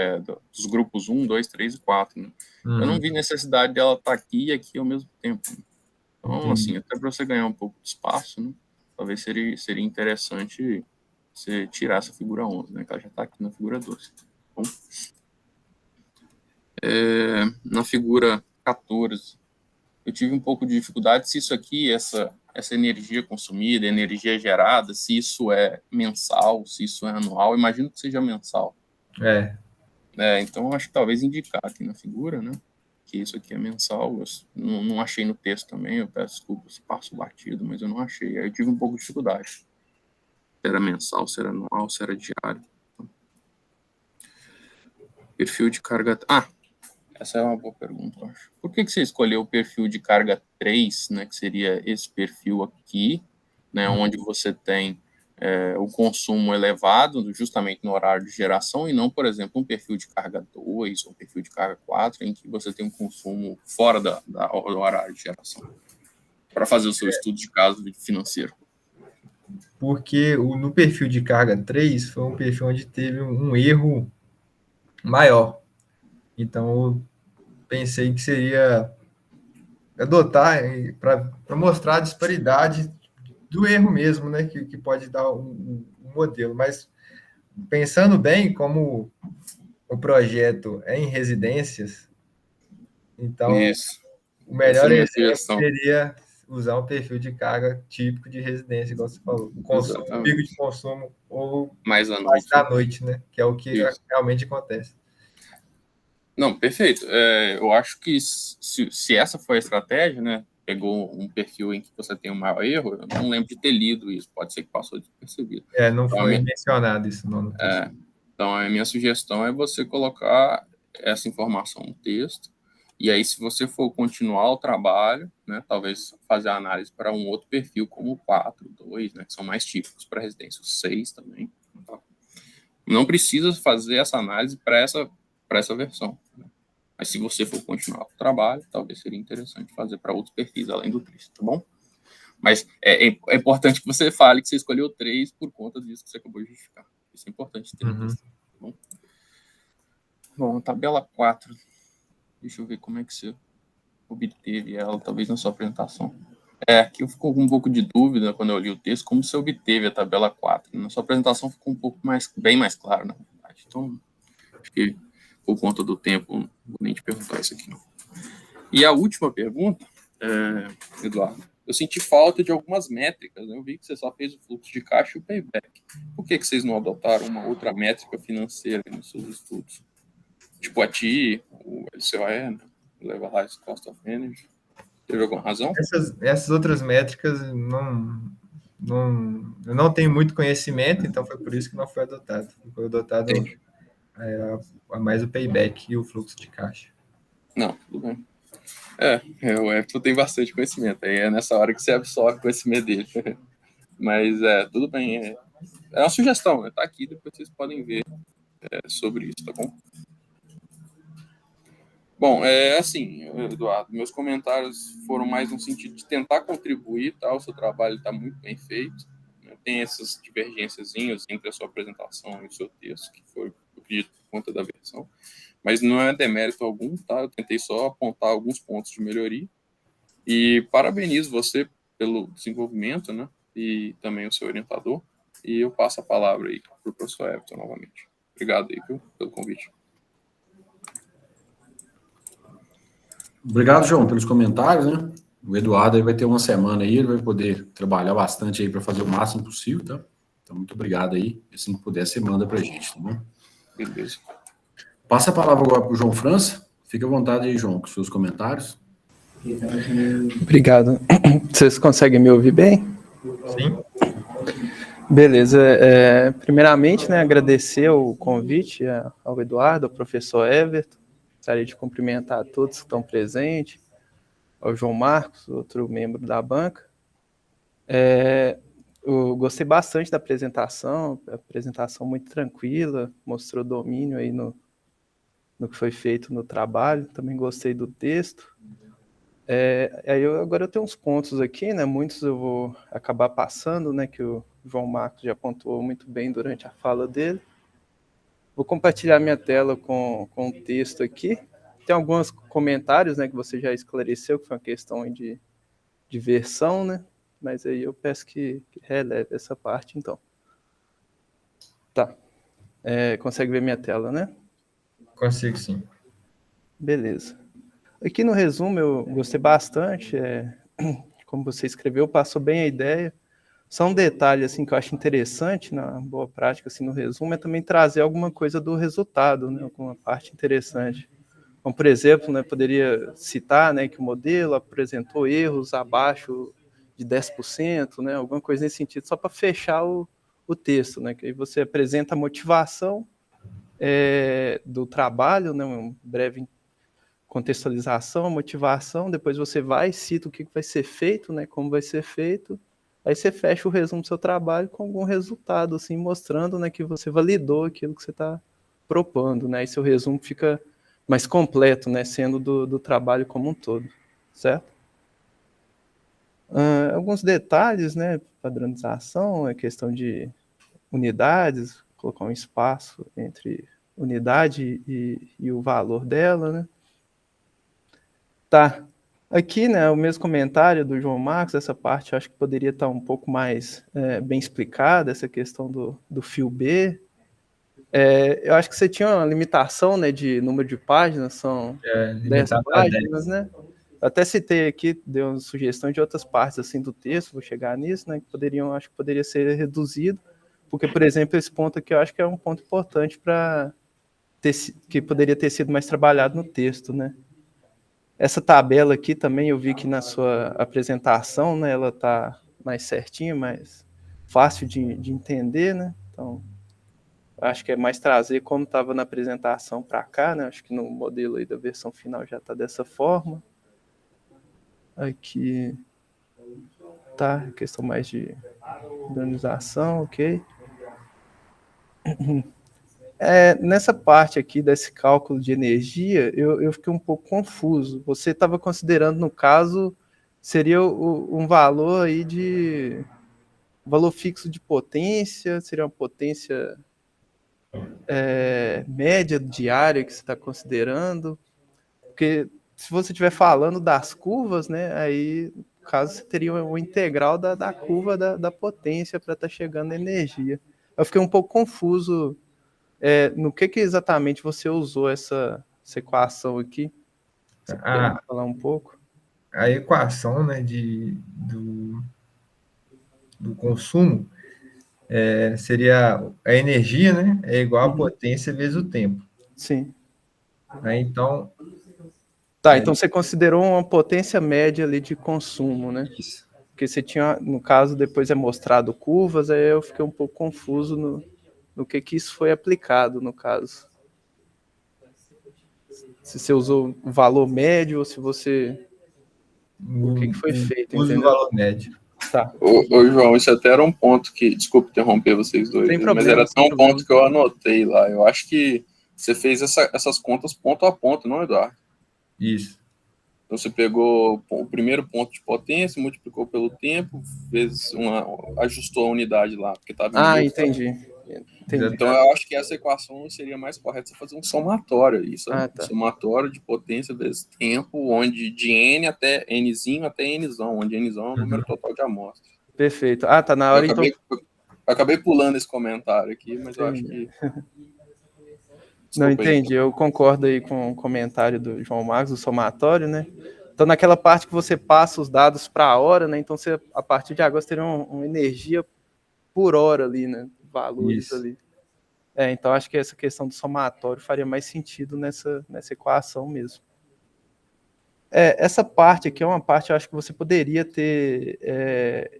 dos grupos 1, 2, 3 e 4, né? Eu não vi necessidade dela estar aqui e aqui ao mesmo tempo. Né? Então, assim, até para você ganhar um pouco de espaço, né, talvez seria interessante você tirar essa figura 11, né, que ela já está aqui na figura 12. Bom, na figura 14, eu tive um pouco de dificuldade se isso aqui, essa energia consumida, energia gerada, se isso é mensal, se isso é anual. Imagino que seja mensal. Então, acho que talvez indicar aqui na figura, né, que isso aqui é mensal. Eu não achei no texto também, eu peço desculpa se passo batido, mas eu não achei. Aí eu tive um pouco de dificuldade. Se era mensal, se era anual, se era diário. Perfil de carga... essa é uma boa pergunta, eu acho. Por que você escolheu o perfil de carga 3, né, que seria esse perfil aqui, né, onde você tem o consumo elevado, justamente no horário de geração, e não, por exemplo, um perfil de carga 2 ou um perfil de carga 4, em que você tem um consumo fora do horário de geração, para fazer o seu estudo de caso financeiro?
Porque no perfil de carga 3 foi um perfil onde teve um erro maior. Então, eu pensei que seria adotar para mostrar a disparidade do erro mesmo, né? Que pode dar um modelo. Mas, pensando bem, como o projeto é em residências, então,
Isso.
o melhor exemplo seria usar um perfil de carga típico de residência, igual você falou. O consumo, o pico de consumo ou
mais à
noite, né? Que é o que realmente acontece.
Não, perfeito. Eu acho que se essa foi a estratégia, né, pegou um perfil em que você tem um maior erro, eu não lembro de ter lido isso, pode ser que passou despercebido.
Não então, foi mencionado isso no texto.
Então, a minha sugestão é você colocar essa informação no texto, e aí, se você for continuar o trabalho, né, talvez fazer a análise para um outro perfil, como o 4, 2, né, que são mais típicos para residência, o 6 também. Tá? Não precisa fazer essa análise para essa versão. Né? Mas se você for continuar o trabalho, talvez seria interessante fazer para outros perfis, além do 3, tá bom? Mas é importante que você fale que você escolheu o 3 por conta disso que você acabou de justificar. Isso é importante ter no texto, tá bom? Bom, tabela 4. Deixa eu ver como é que você obteve ela, talvez na sua apresentação. Aqui eu fico com um pouco de dúvida quando eu li o texto, como você obteve a tabela 4. Na sua apresentação ficou um pouco bem mais claro, na verdade. Então, acho que por conta do tempo, não vou nem te perguntar isso aqui, não. E a última pergunta, Eduardo, eu senti falta de algumas métricas, né? Eu vi que você só fez o fluxo de caixa e o payback. Por que vocês não adotaram uma outra métrica financeira nos seus estudos? Tipo a TI, o LCOE, né? o Levelized Cost of Energy. Teve alguma razão?
Essas outras métricas eu não tenho muito conhecimento, então foi por isso que não foi adotado. Foi adotado mais o payback e o fluxo de caixa.
Não, tudo bem. O Everton tem bastante conhecimento, aí é nessa hora que você absorve o conhecimento dele. Mas tudo bem, é uma sugestão, né? Tá aqui, depois vocês podem ver sobre isso, tá bom? Bom, assim, Eduardo, meus comentários foram mais no sentido de tentar contribuir, tá? O seu trabalho está muito bem feito, né? Tem essas divergênciazinhas entre a sua apresentação e o seu texto, que foi, eu acredito, por conta da versão, mas não é demérito algum, tá? Eu tentei só apontar alguns pontos de melhoria, e parabenizo você pelo desenvolvimento, né? E também o seu orientador, e eu passo a palavra aí para o professor Everton novamente. Obrigado aí, viu, pelo convite.
Obrigado, João, pelos comentários, né? O Eduardo aí vai ter uma semana aí, ele vai poder trabalhar bastante aí para fazer o máximo possível, tá? Então, muito obrigado aí. E assim que puder, você manda pra gente, tá bom?
Beleza.
Passa a palavra agora pro João França. Fica à vontade aí, João, com seus comentários.
Obrigado. Vocês conseguem me ouvir bem?
Sim.
Beleza. Primeiramente, né, agradecer o convite ao Eduardo, ao professor Everton. Gostaria de cumprimentar a todos que estão presentes, ao João Marcos, outro membro da banca. Eu gostei bastante da apresentação muito tranquila, mostrou domínio aí no que foi feito no trabalho. Também gostei do texto. Agora eu tenho uns pontos aqui, né? Muitos eu vou acabar passando, né? Que o João Marcos já pontuou muito bem durante a fala dele. Vou compartilhar minha tela com o texto aqui. Tem alguns comentários, né? Que você já esclareceu, que foi uma questão de versão, né? Mas aí eu peço que releve essa parte, então. Tá. Consegue ver minha tela, né?
Consigo, sim.
Beleza. Aqui no resumo eu gostei bastante, como você escreveu, passou bem a ideia. Só um detalhe assim, que eu acho interessante na boa prática, assim, no resumo, é também trazer alguma coisa do resultado, né, alguma parte interessante. Como, por exemplo, né, poderia citar, né, que o modelo apresentou erros abaixo de 10%, né, alguma coisa nesse sentido, só para fechar o texto, né, que aí você apresenta a motivação do trabalho, né, um breve contextualização, motivação, depois você vai, cita o que vai ser feito, né, como vai ser feito, aí você fecha o resumo do seu trabalho com algum resultado, assim, mostrando, né, que você validou aquilo que você está propondo, né, e seu resumo fica mais completo, né, sendo do trabalho como um todo, certo? Alguns detalhes, né, padronização, questão de unidades, colocar um espaço entre unidade e o valor dela, né. Tá. Aqui, né, o mesmo comentário do João Marcos, essa parte eu acho que poderia estar um pouco mais bem explicada, essa questão do fio B. Eu acho que você tinha uma limitação, né, de número de páginas, são 10
limitado a 10.
páginas, né? Eu até citei aqui, deu uma sugestão de outras partes assim do texto, vou chegar nisso, né, acho que poderia ser reduzido, porque, por exemplo, esse ponto aqui eu acho que é um ponto importante que poderia ter sido mais trabalhado no texto, né? Essa tabela aqui também eu vi que na sua apresentação, né, ela está mais certinha, mais fácil de entender, né? Então, acho que é mais trazer como estava na apresentação para cá, né? Acho que no modelo aí da versão final já está dessa forma. Aqui tá questão mais de organização, ok? Nessa parte aqui desse cálculo de energia, eu fiquei um pouco confuso. Você estava considerando, no caso, seria um valor aí valor fixo de potência, seria uma potência média diária que você está considerando? Porque se você estiver falando das curvas, né, aí, no caso, você teria uma integral da curva da potência para estar chegando a energia. Eu fiquei um pouco confuso no que exatamente você usou essa equação aqui. Você poderia falar um pouco?
A equação, né, do consumo seria a energia, né, é igual a potência vezes o tempo.
Sim.
Aí, então...
Tá, então você considerou uma potência média ali de consumo, né?
Isso.
Porque você tinha, no caso, depois é mostrado curvas, aí eu fiquei um pouco confuso no que isso foi aplicado, no caso. Se você usou o valor médio ou se você... O que foi feito,
uso
entendeu?
o valor médio.
Tá.
Ô, João, isso até era um ponto que... Desculpa interromper vocês dois,
Sem
mas
problema,
era até
sem
um
problema.
ponto que eu anotei lá. Eu acho que você fez essas contas ponto a ponto, não, Eduardo?
Isso.
Então você pegou o primeiro ponto de potência, multiplicou pelo tempo, ajustou a unidade lá, porque estava em mil.
Entendi.
Então eu acho que essa equação seria mais correta você fazer um somatório, isso,
tá.
um somatório de potência vezes tempo, onde de n até nzinho até nzão, onde nzão é o número total de amostras.
Perfeito. Tá na hora,
Eu acabei pulando esse comentário aqui, mas eu acho que...
Não, entendi. Eu concordo aí com o comentário do João Marcos, do somatório, né? Então, naquela parte que você passa os dados para a hora, né? Então, você, a partir de agora, você teria uma energia por hora ali, né? Valores
Isso.
ali. Então, acho que essa questão do somatório faria mais sentido nessa equação mesmo. Essa parte aqui é uma parte, eu acho que você poderia ter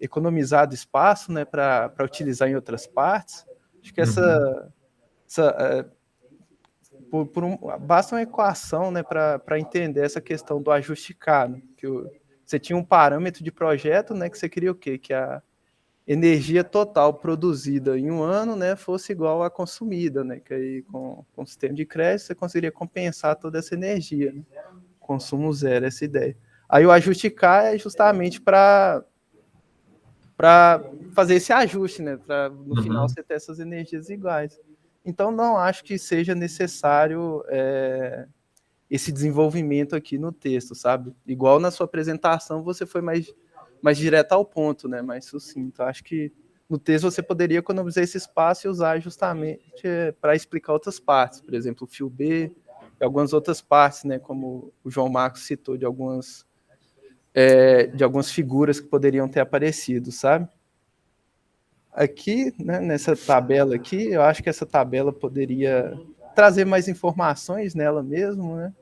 economizado espaço, né, para utilizar em outras partes. Acho que basta uma equação, né, para entender essa questão do ajuste K, né, que você tinha um parâmetro de projeto, né, que você queria o quê? Que a energia total produzida em um ano, né, fosse igual à consumida, né, que aí com o sistema de crédito você conseguiria compensar toda essa energia, né? Consumo zero, essa ideia. Aí o ajuste K é justamente para fazer esse ajuste, né, para no final você ter essas energias iguais. Então não acho que seja necessário esse desenvolvimento aqui no texto, sabe? Igual na sua apresentação você foi mais direto ao ponto, né? Mais sucinto. Acho que no texto você poderia economizar esse espaço e usar justamente para explicar outras partes, por exemplo, o fio B e algumas outras partes, né? Como o João Marcos citou de algumas figuras que poderiam ter aparecido, sabe? Aqui, né, nessa tabela aqui, eu acho que essa tabela poderia trazer mais informações nela mesmo, né?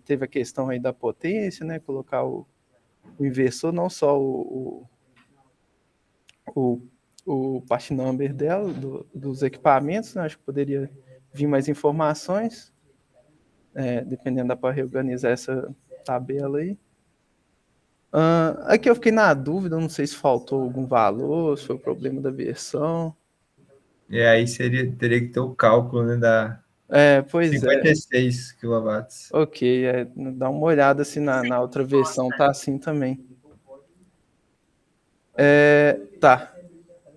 Teve a questão aí da potência, né? Colocar o inversor, não só o part number dela, dos equipamentos, né? Acho que poderia vir mais informações, dependendo, dá para reorganizar essa tabela aí. Aqui eu fiquei na dúvida, não sei se faltou algum valor, se foi o problema da versão.
E aí teria que ter o cálculo, né, da
Pois
56 kW.
Ok, dá uma olhada se na outra versão tá assim também. Tá.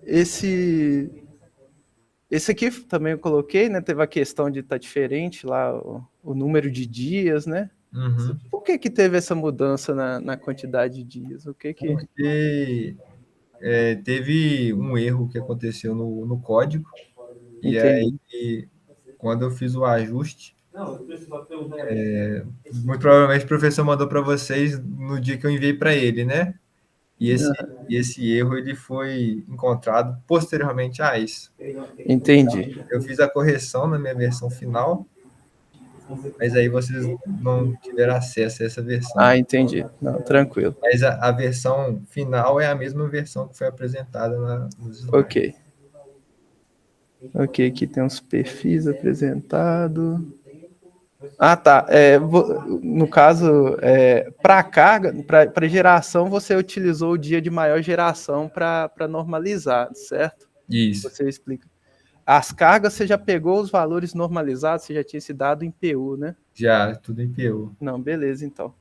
Esse aqui também eu coloquei, né? Teve a questão de estar diferente lá, o número de dias, né? Por que teve essa mudança na quantidade de dias?
Porque teve um erro que aconteceu no código.
Entendi.
E aí, quando eu fiz o ajuste, muito provavelmente o professor mandou para vocês no dia que eu enviei para ele, né? E esse erro ele foi encontrado posteriormente a isso.
Entendi.
Eu fiz a correção na minha versão final, mas aí vocês não tiveram acesso a essa versão.
Entendi. Não, tranquilo.
Mas a versão final é a mesma versão que foi apresentada nos slides.
Ok, aqui tem uns perfis apresentados. Tá. No caso, para carga, para geração, você utilizou o dia de maior geração para normalizar, certo?
Isso.
Você explica. As cargas, você já pegou os valores normalizados, você já tinha esse dado em PU, né?
Já, tudo em PU.
Não, beleza, então.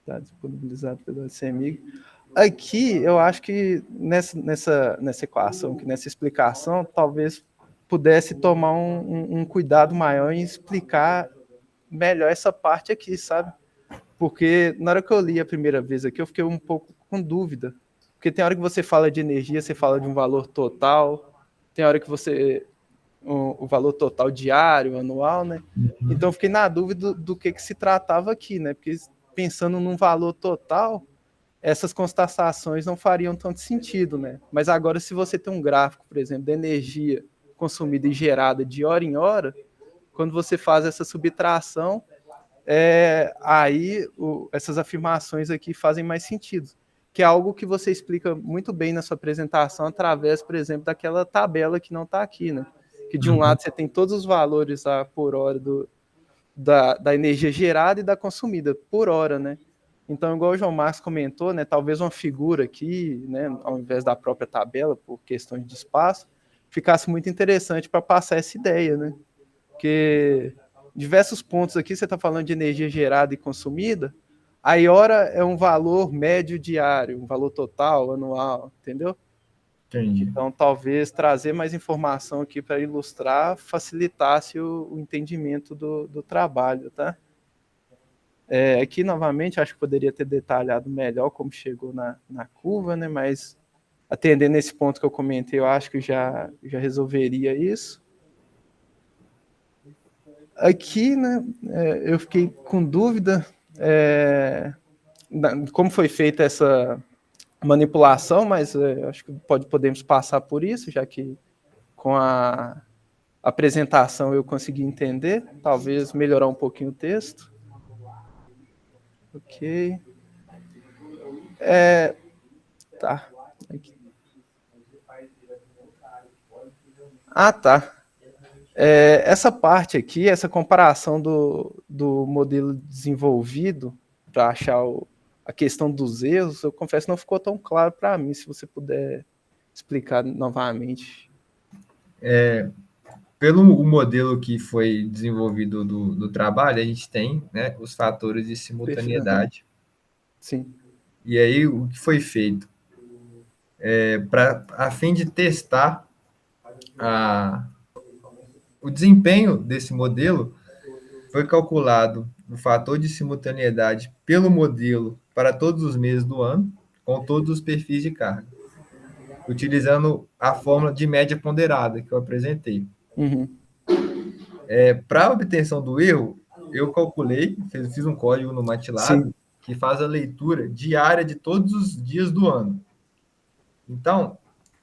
Está disponibilizado pelo CMIG. Aqui, eu acho que nessa equação, nessa explicação, talvez pudesse tomar um cuidado maior em explicar melhor essa parte aqui, sabe? Porque na hora que eu li a primeira vez aqui, eu fiquei um pouco com dúvida. Porque tem hora que você fala de energia, você fala de um valor total, tem hora que você... o valor total diário, anual, né? Então eu fiquei na dúvida do que se tratava aqui, né? Porque pensando num valor total, essas constatações não fariam tanto sentido, né? Mas agora, se você tem um gráfico, por exemplo, da energia consumida e gerada de hora em hora, quando você faz essa subtração, aí essas afirmações aqui fazem mais sentido, que é algo que você explica muito bem na sua apresentação através, por exemplo, daquela tabela que não está aqui, né? Que de um lado você tem todos os valores lá por hora da energia gerada e da consumida por hora, né? Então, igual o João Marcos comentou, né, talvez uma figura aqui, né, ao invés da própria tabela, por questões de espaço, ficasse muito interessante para passar essa ideia, né? Porque diversos pontos aqui você está falando de energia gerada e consumida, aí hora é um valor médio diário, um valor total, anual, entendeu?
Entendi.
Então, talvez trazer mais informação aqui para ilustrar facilitasse o entendimento do trabalho, tá? Aqui, novamente, acho que poderia ter detalhado melhor como chegou na curva, né? Mas, atendendo esse ponto que eu comentei, eu acho que já resolveria isso. Aqui, né, eu fiquei com dúvida como foi feita essa manipulação, mas acho que podemos passar por isso, já que com a apresentação eu consegui entender, talvez melhorar um pouquinho o texto. Ok. Tá. Aqui. Ah, tá. Essa parte aqui, essa comparação do modelo desenvolvido para achar a questão dos erros, eu confesso que não ficou tão claro para mim, se você puder explicar novamente.
Pelo o modelo que foi desenvolvido do trabalho, a gente tem, né, os fatores de simultaneidade.
Sim.
E aí, o que foi feito? A fim de testar o desempenho desse modelo, foi calculado o fator de simultaneidade pelo modelo para todos os meses do ano, com todos os perfis de carga, utilizando a fórmula de média ponderada que eu apresentei.
Uhum.
Para a obtenção do erro, eu calculei, fiz um código no MATLAB,
Sim.
que faz a leitura diária de todos os dias do ano. Então,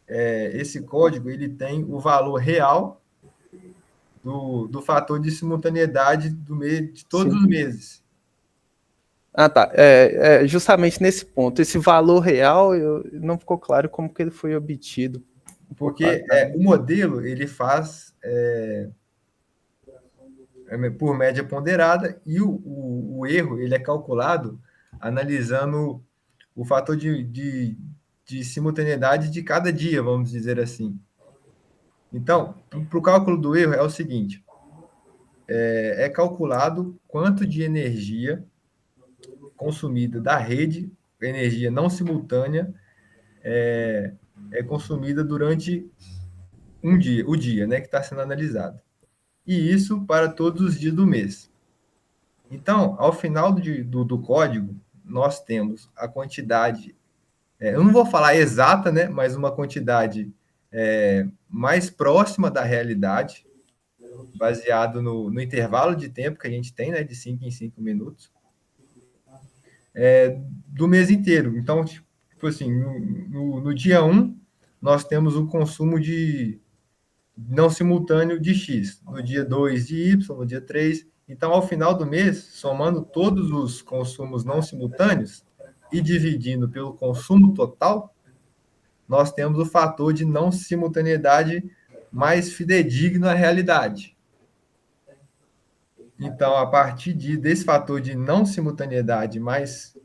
esse código ele tem o valor real do fator de simultaneidade de todos
Sim.
os meses.
Ah, tá. Justamente nesse ponto, esse valor real não ficou claro como que ele foi obtido.
Porque o modelo ele faz por média ponderada e o erro ele é calculado analisando o fator de simultaneidade de cada dia, vamos dizer assim. Então, para o cálculo do erro é o seguinte, é calculado quanto de energia consumida da rede, energia não simultânea, é consumida durante o dia, né, que está sendo analisado. E isso para todos os dias do mês. Então, ao final do código, nós temos a quantidade, eu não vou falar exata, né, mas uma quantidade mais próxima da realidade, baseado no intervalo de tempo que a gente tem, né, de 5 em 5 minutos, do mês inteiro. Então, tipo assim, no dia 1, nós temos o consumo de não simultâneo de X, no dia 2 de Y, no dia 3. Então, ao final do mês, somando todos os consumos não simultâneos e dividindo pelo consumo total, nós temos o fator de não simultaneidade mais fidedigno à realidade. Então, a partir desse fator de não simultaneidade mais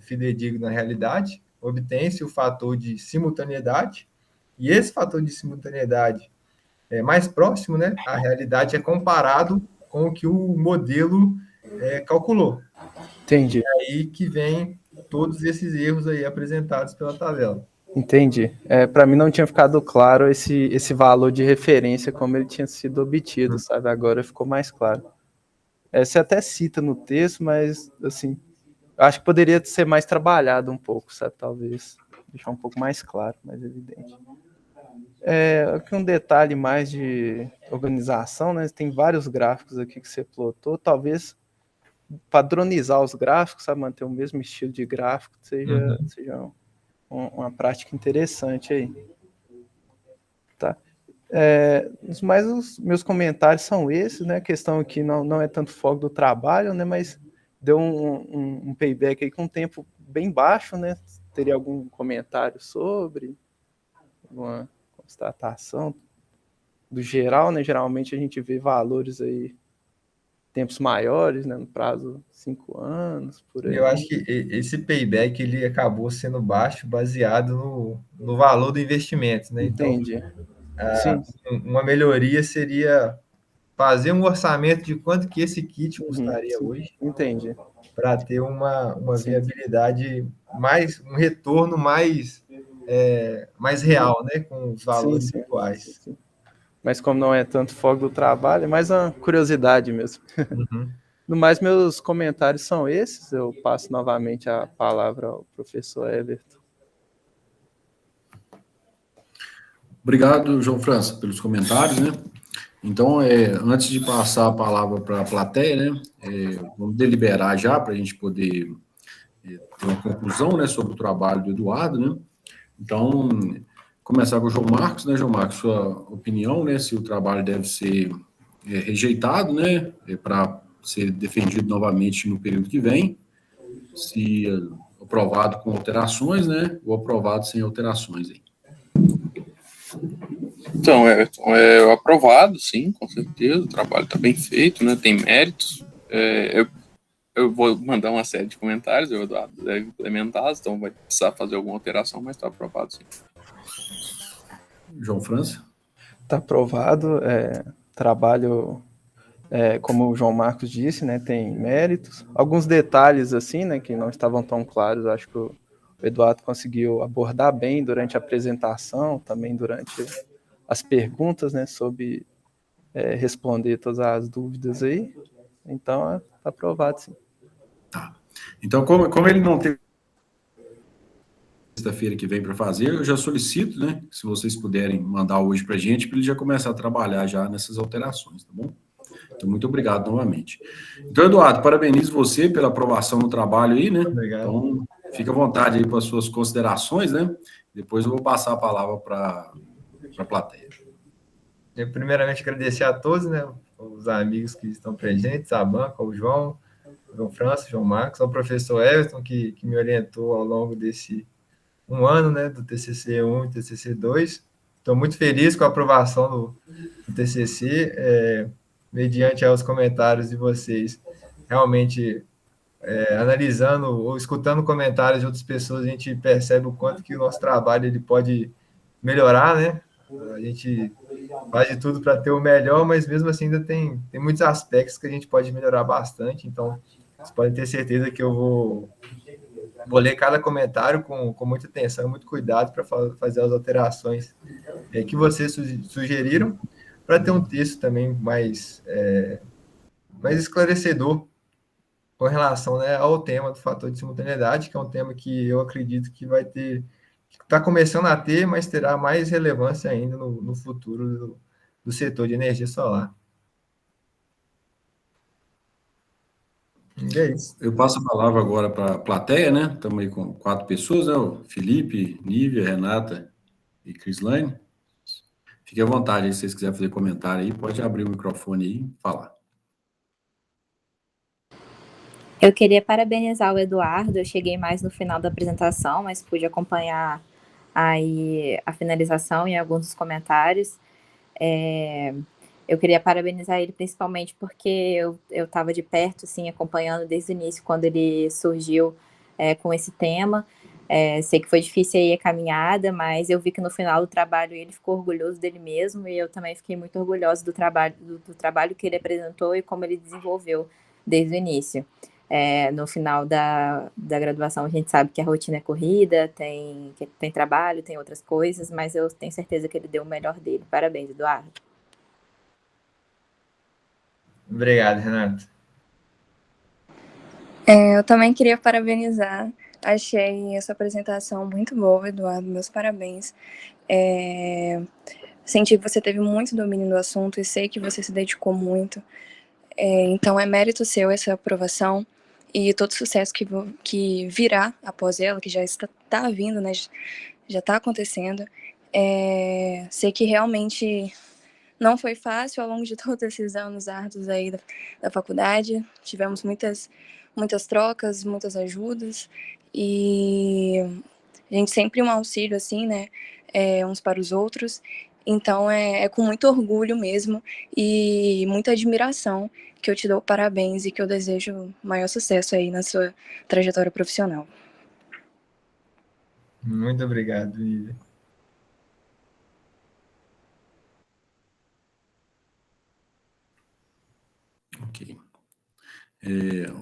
fidedigno à realidade, obtém-se o fator de simultaneidade, e esse fator de simultaneidade mais próximo, né, à realidade é comparado com o que o modelo calculou.
Entendi.
E aí que vem todos esses erros aí apresentados pela tabela.
Entendi. Para mim não tinha ficado claro esse valor de referência, como ele tinha sido obtido, sabe? Agora ficou mais claro. Você até cita no texto, mas, assim, acho que poderia ser mais trabalhado um pouco, sabe? Talvez deixar um pouco mais claro, mais evidente. Aqui um detalhe mais de organização, né? Tem vários gráficos aqui que você plotou, talvez padronizar os gráficos, sabe? Manter o mesmo estilo de gráfico, seja uma prática interessante aí. Tá. Mas os meus comentários são esses, né? A questão aqui não é tanto foco do trabalho, né? Mas deu um payback aí com um tempo bem baixo, né? Teria algum comentário sobre? Alguma constatação do geral, né? Geralmente a gente vê valores aí, tempos maiores, né? No prazo de 5 anos, por aí.
Eu acho que esse payback ele acabou sendo baixo baseado no valor do investimento, né?
Entendi.
Então, uma melhoria seria fazer um orçamento de quanto que esse kit custaria hoje.
Entendi.
Para ter uma viabilidade um retorno mais real, né? Com os valores atuais.
Sim. Mas como não é tanto foco do trabalho, é mais uma curiosidade mesmo. No mais, meus comentários são esses. Eu passo novamente a palavra ao professor Everton.
Obrigado, João França, pelos comentários, né? Então, antes de passar a palavra para a plateia, né, vamos deliberar já para a gente poder ter uma conclusão, né, sobre o trabalho do Eduardo, né? Então, começar com o João Marcos, né, João Marcos, sua opinião, né, se o trabalho deve ser rejeitado, né, para ser defendido novamente no período que vem. se aprovado com alterações, né, ou aprovado sem alterações aí.
Então, Everton, é aprovado, sim, com certeza, o trabalho está bem feito, né, tem méritos. Eu vou mandar uma série de comentários, o Eduardo deve implementá-los, então vai precisar fazer alguma alteração, mas está aprovado, sim.
João França?
Está aprovado, trabalho, como o João Marcos disse, né, tem méritos. Alguns detalhes, assim, né, que não estavam tão claros, acho que o Eduardo conseguiu abordar bem durante a apresentação, também durante as perguntas, né, sobre responder todas as dúvidas aí. Então, está aprovado, sim.
Tá. Então, como ele não tem sexta-feira que vem para fazer, eu já solicito, né, se vocês puderem mandar hoje para a gente, para ele já começar a trabalhar já nessas alterações, tá bom? Então, muito obrigado novamente. Então, Eduardo, parabenizo você pela aprovação no trabalho aí, né?
Obrigado.
Então, fica à vontade aí para as suas considerações, né? Depois eu vou passar a palavra para a plateia.
Eu, primeiramente, agradecer a todos, né, os amigos que estão presentes, a banca, o João França, João Marcos, ao professor Everton, que me orientou ao longo desse um ano, né, do TCC 1 e TCC 2. Estou muito feliz com a aprovação do TCC, mediante aos comentários de vocês. Realmente, analisando ou escutando comentários de outras pessoas, a gente percebe o quanto que o nosso trabalho ele pode melhorar, né? A gente faz de tudo para ter o melhor, mas mesmo assim ainda tem muitos aspectos que a gente pode melhorar bastante. Então, vocês podem ter certeza que eu vou ler cada comentário com muita atenção, muito cuidado para fazer as alterações que vocês sugeriram, para ter um texto também mais esclarecedor com relação, né, ao tema do fator de simultaneidade, que é um tema que eu acredito que vai ter, que está começando a ter, mas terá mais relevância ainda no futuro do setor de energia solar. E é isso.
Eu passo a palavra agora para a plateia, né? Estamos aí com 4 pessoas, né? O Felipe, Nívia, Renata e Crislaine. Fique à vontade aí, se vocês quiserem fazer comentário aí, pode abrir o microfone aí e falar.
Eu queria parabenizar o Eduardo, eu cheguei mais no final da apresentação, mas pude acompanhar aí a finalização e alguns dos comentários. Eu queria parabenizar ele principalmente porque eu estava de perto, assim, acompanhando desde o início, quando ele surgiu com esse tema. Sei que foi difícil aí a caminhada, mas eu vi que no final do trabalho ele ficou orgulhoso dele mesmo, e eu também fiquei muito orgulhosa do trabalho que ele apresentou e como ele desenvolveu desde o início. No final da graduação, a gente sabe que a rotina é corrida, tem trabalho, tem outras coisas, mas eu tenho certeza que ele deu o melhor dele. Parabéns, Eduardo.
Obrigado, Renato.
Eu também queria parabenizar. Achei essa apresentação muito boa, Eduardo. Meus parabéns. Senti que você teve muito domínio do assunto e sei que você se dedicou muito. Então, é mérito seu essa aprovação e todo o sucesso que virá após ela, que já está vindo, né? Já está acontecendo. Sei que realmente não foi fácil ao longo de todos esses anos árduos aí da faculdade. Tivemos muitas trocas, muitas ajudas, e a gente sempre um auxílio, assim, né, uns para os outros. Então, é com muito orgulho mesmo e muita admiração que eu te dou parabéns e que eu desejo maior sucesso aí na sua trajetória profissional.
Muito obrigado, Nívia.
Ok.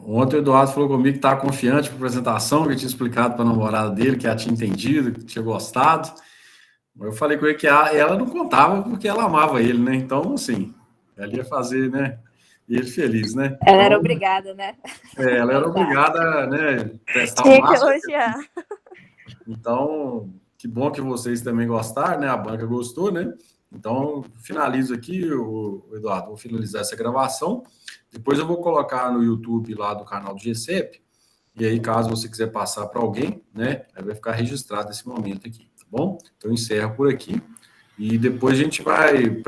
Ontem o Eduardo falou comigo que estava confiante para a apresentação, que eu tinha explicado para a namorada dele que ela tinha entendido, que tinha gostado. Eu falei com ele que ela não contava porque ela amava ele, né? Então, assim, ela ia fazer, né? E ele feliz, né?
Ela era obrigada, né?
Ela era obrigada, né? Prestar
Tinha
o máximo.
que elogiar.
Então, que bom que vocês também gostaram, né? A banca gostou, né? Então, finalizo aqui, Eduardo, vou finalizar essa gravação. Depois eu vou colocar no YouTube lá do canal do GCEP. E aí, caso você quiser passar para alguém, né? Aí vai ficar registrado esse momento aqui, tá bom? Então, eu encerro por aqui. E depois a gente vai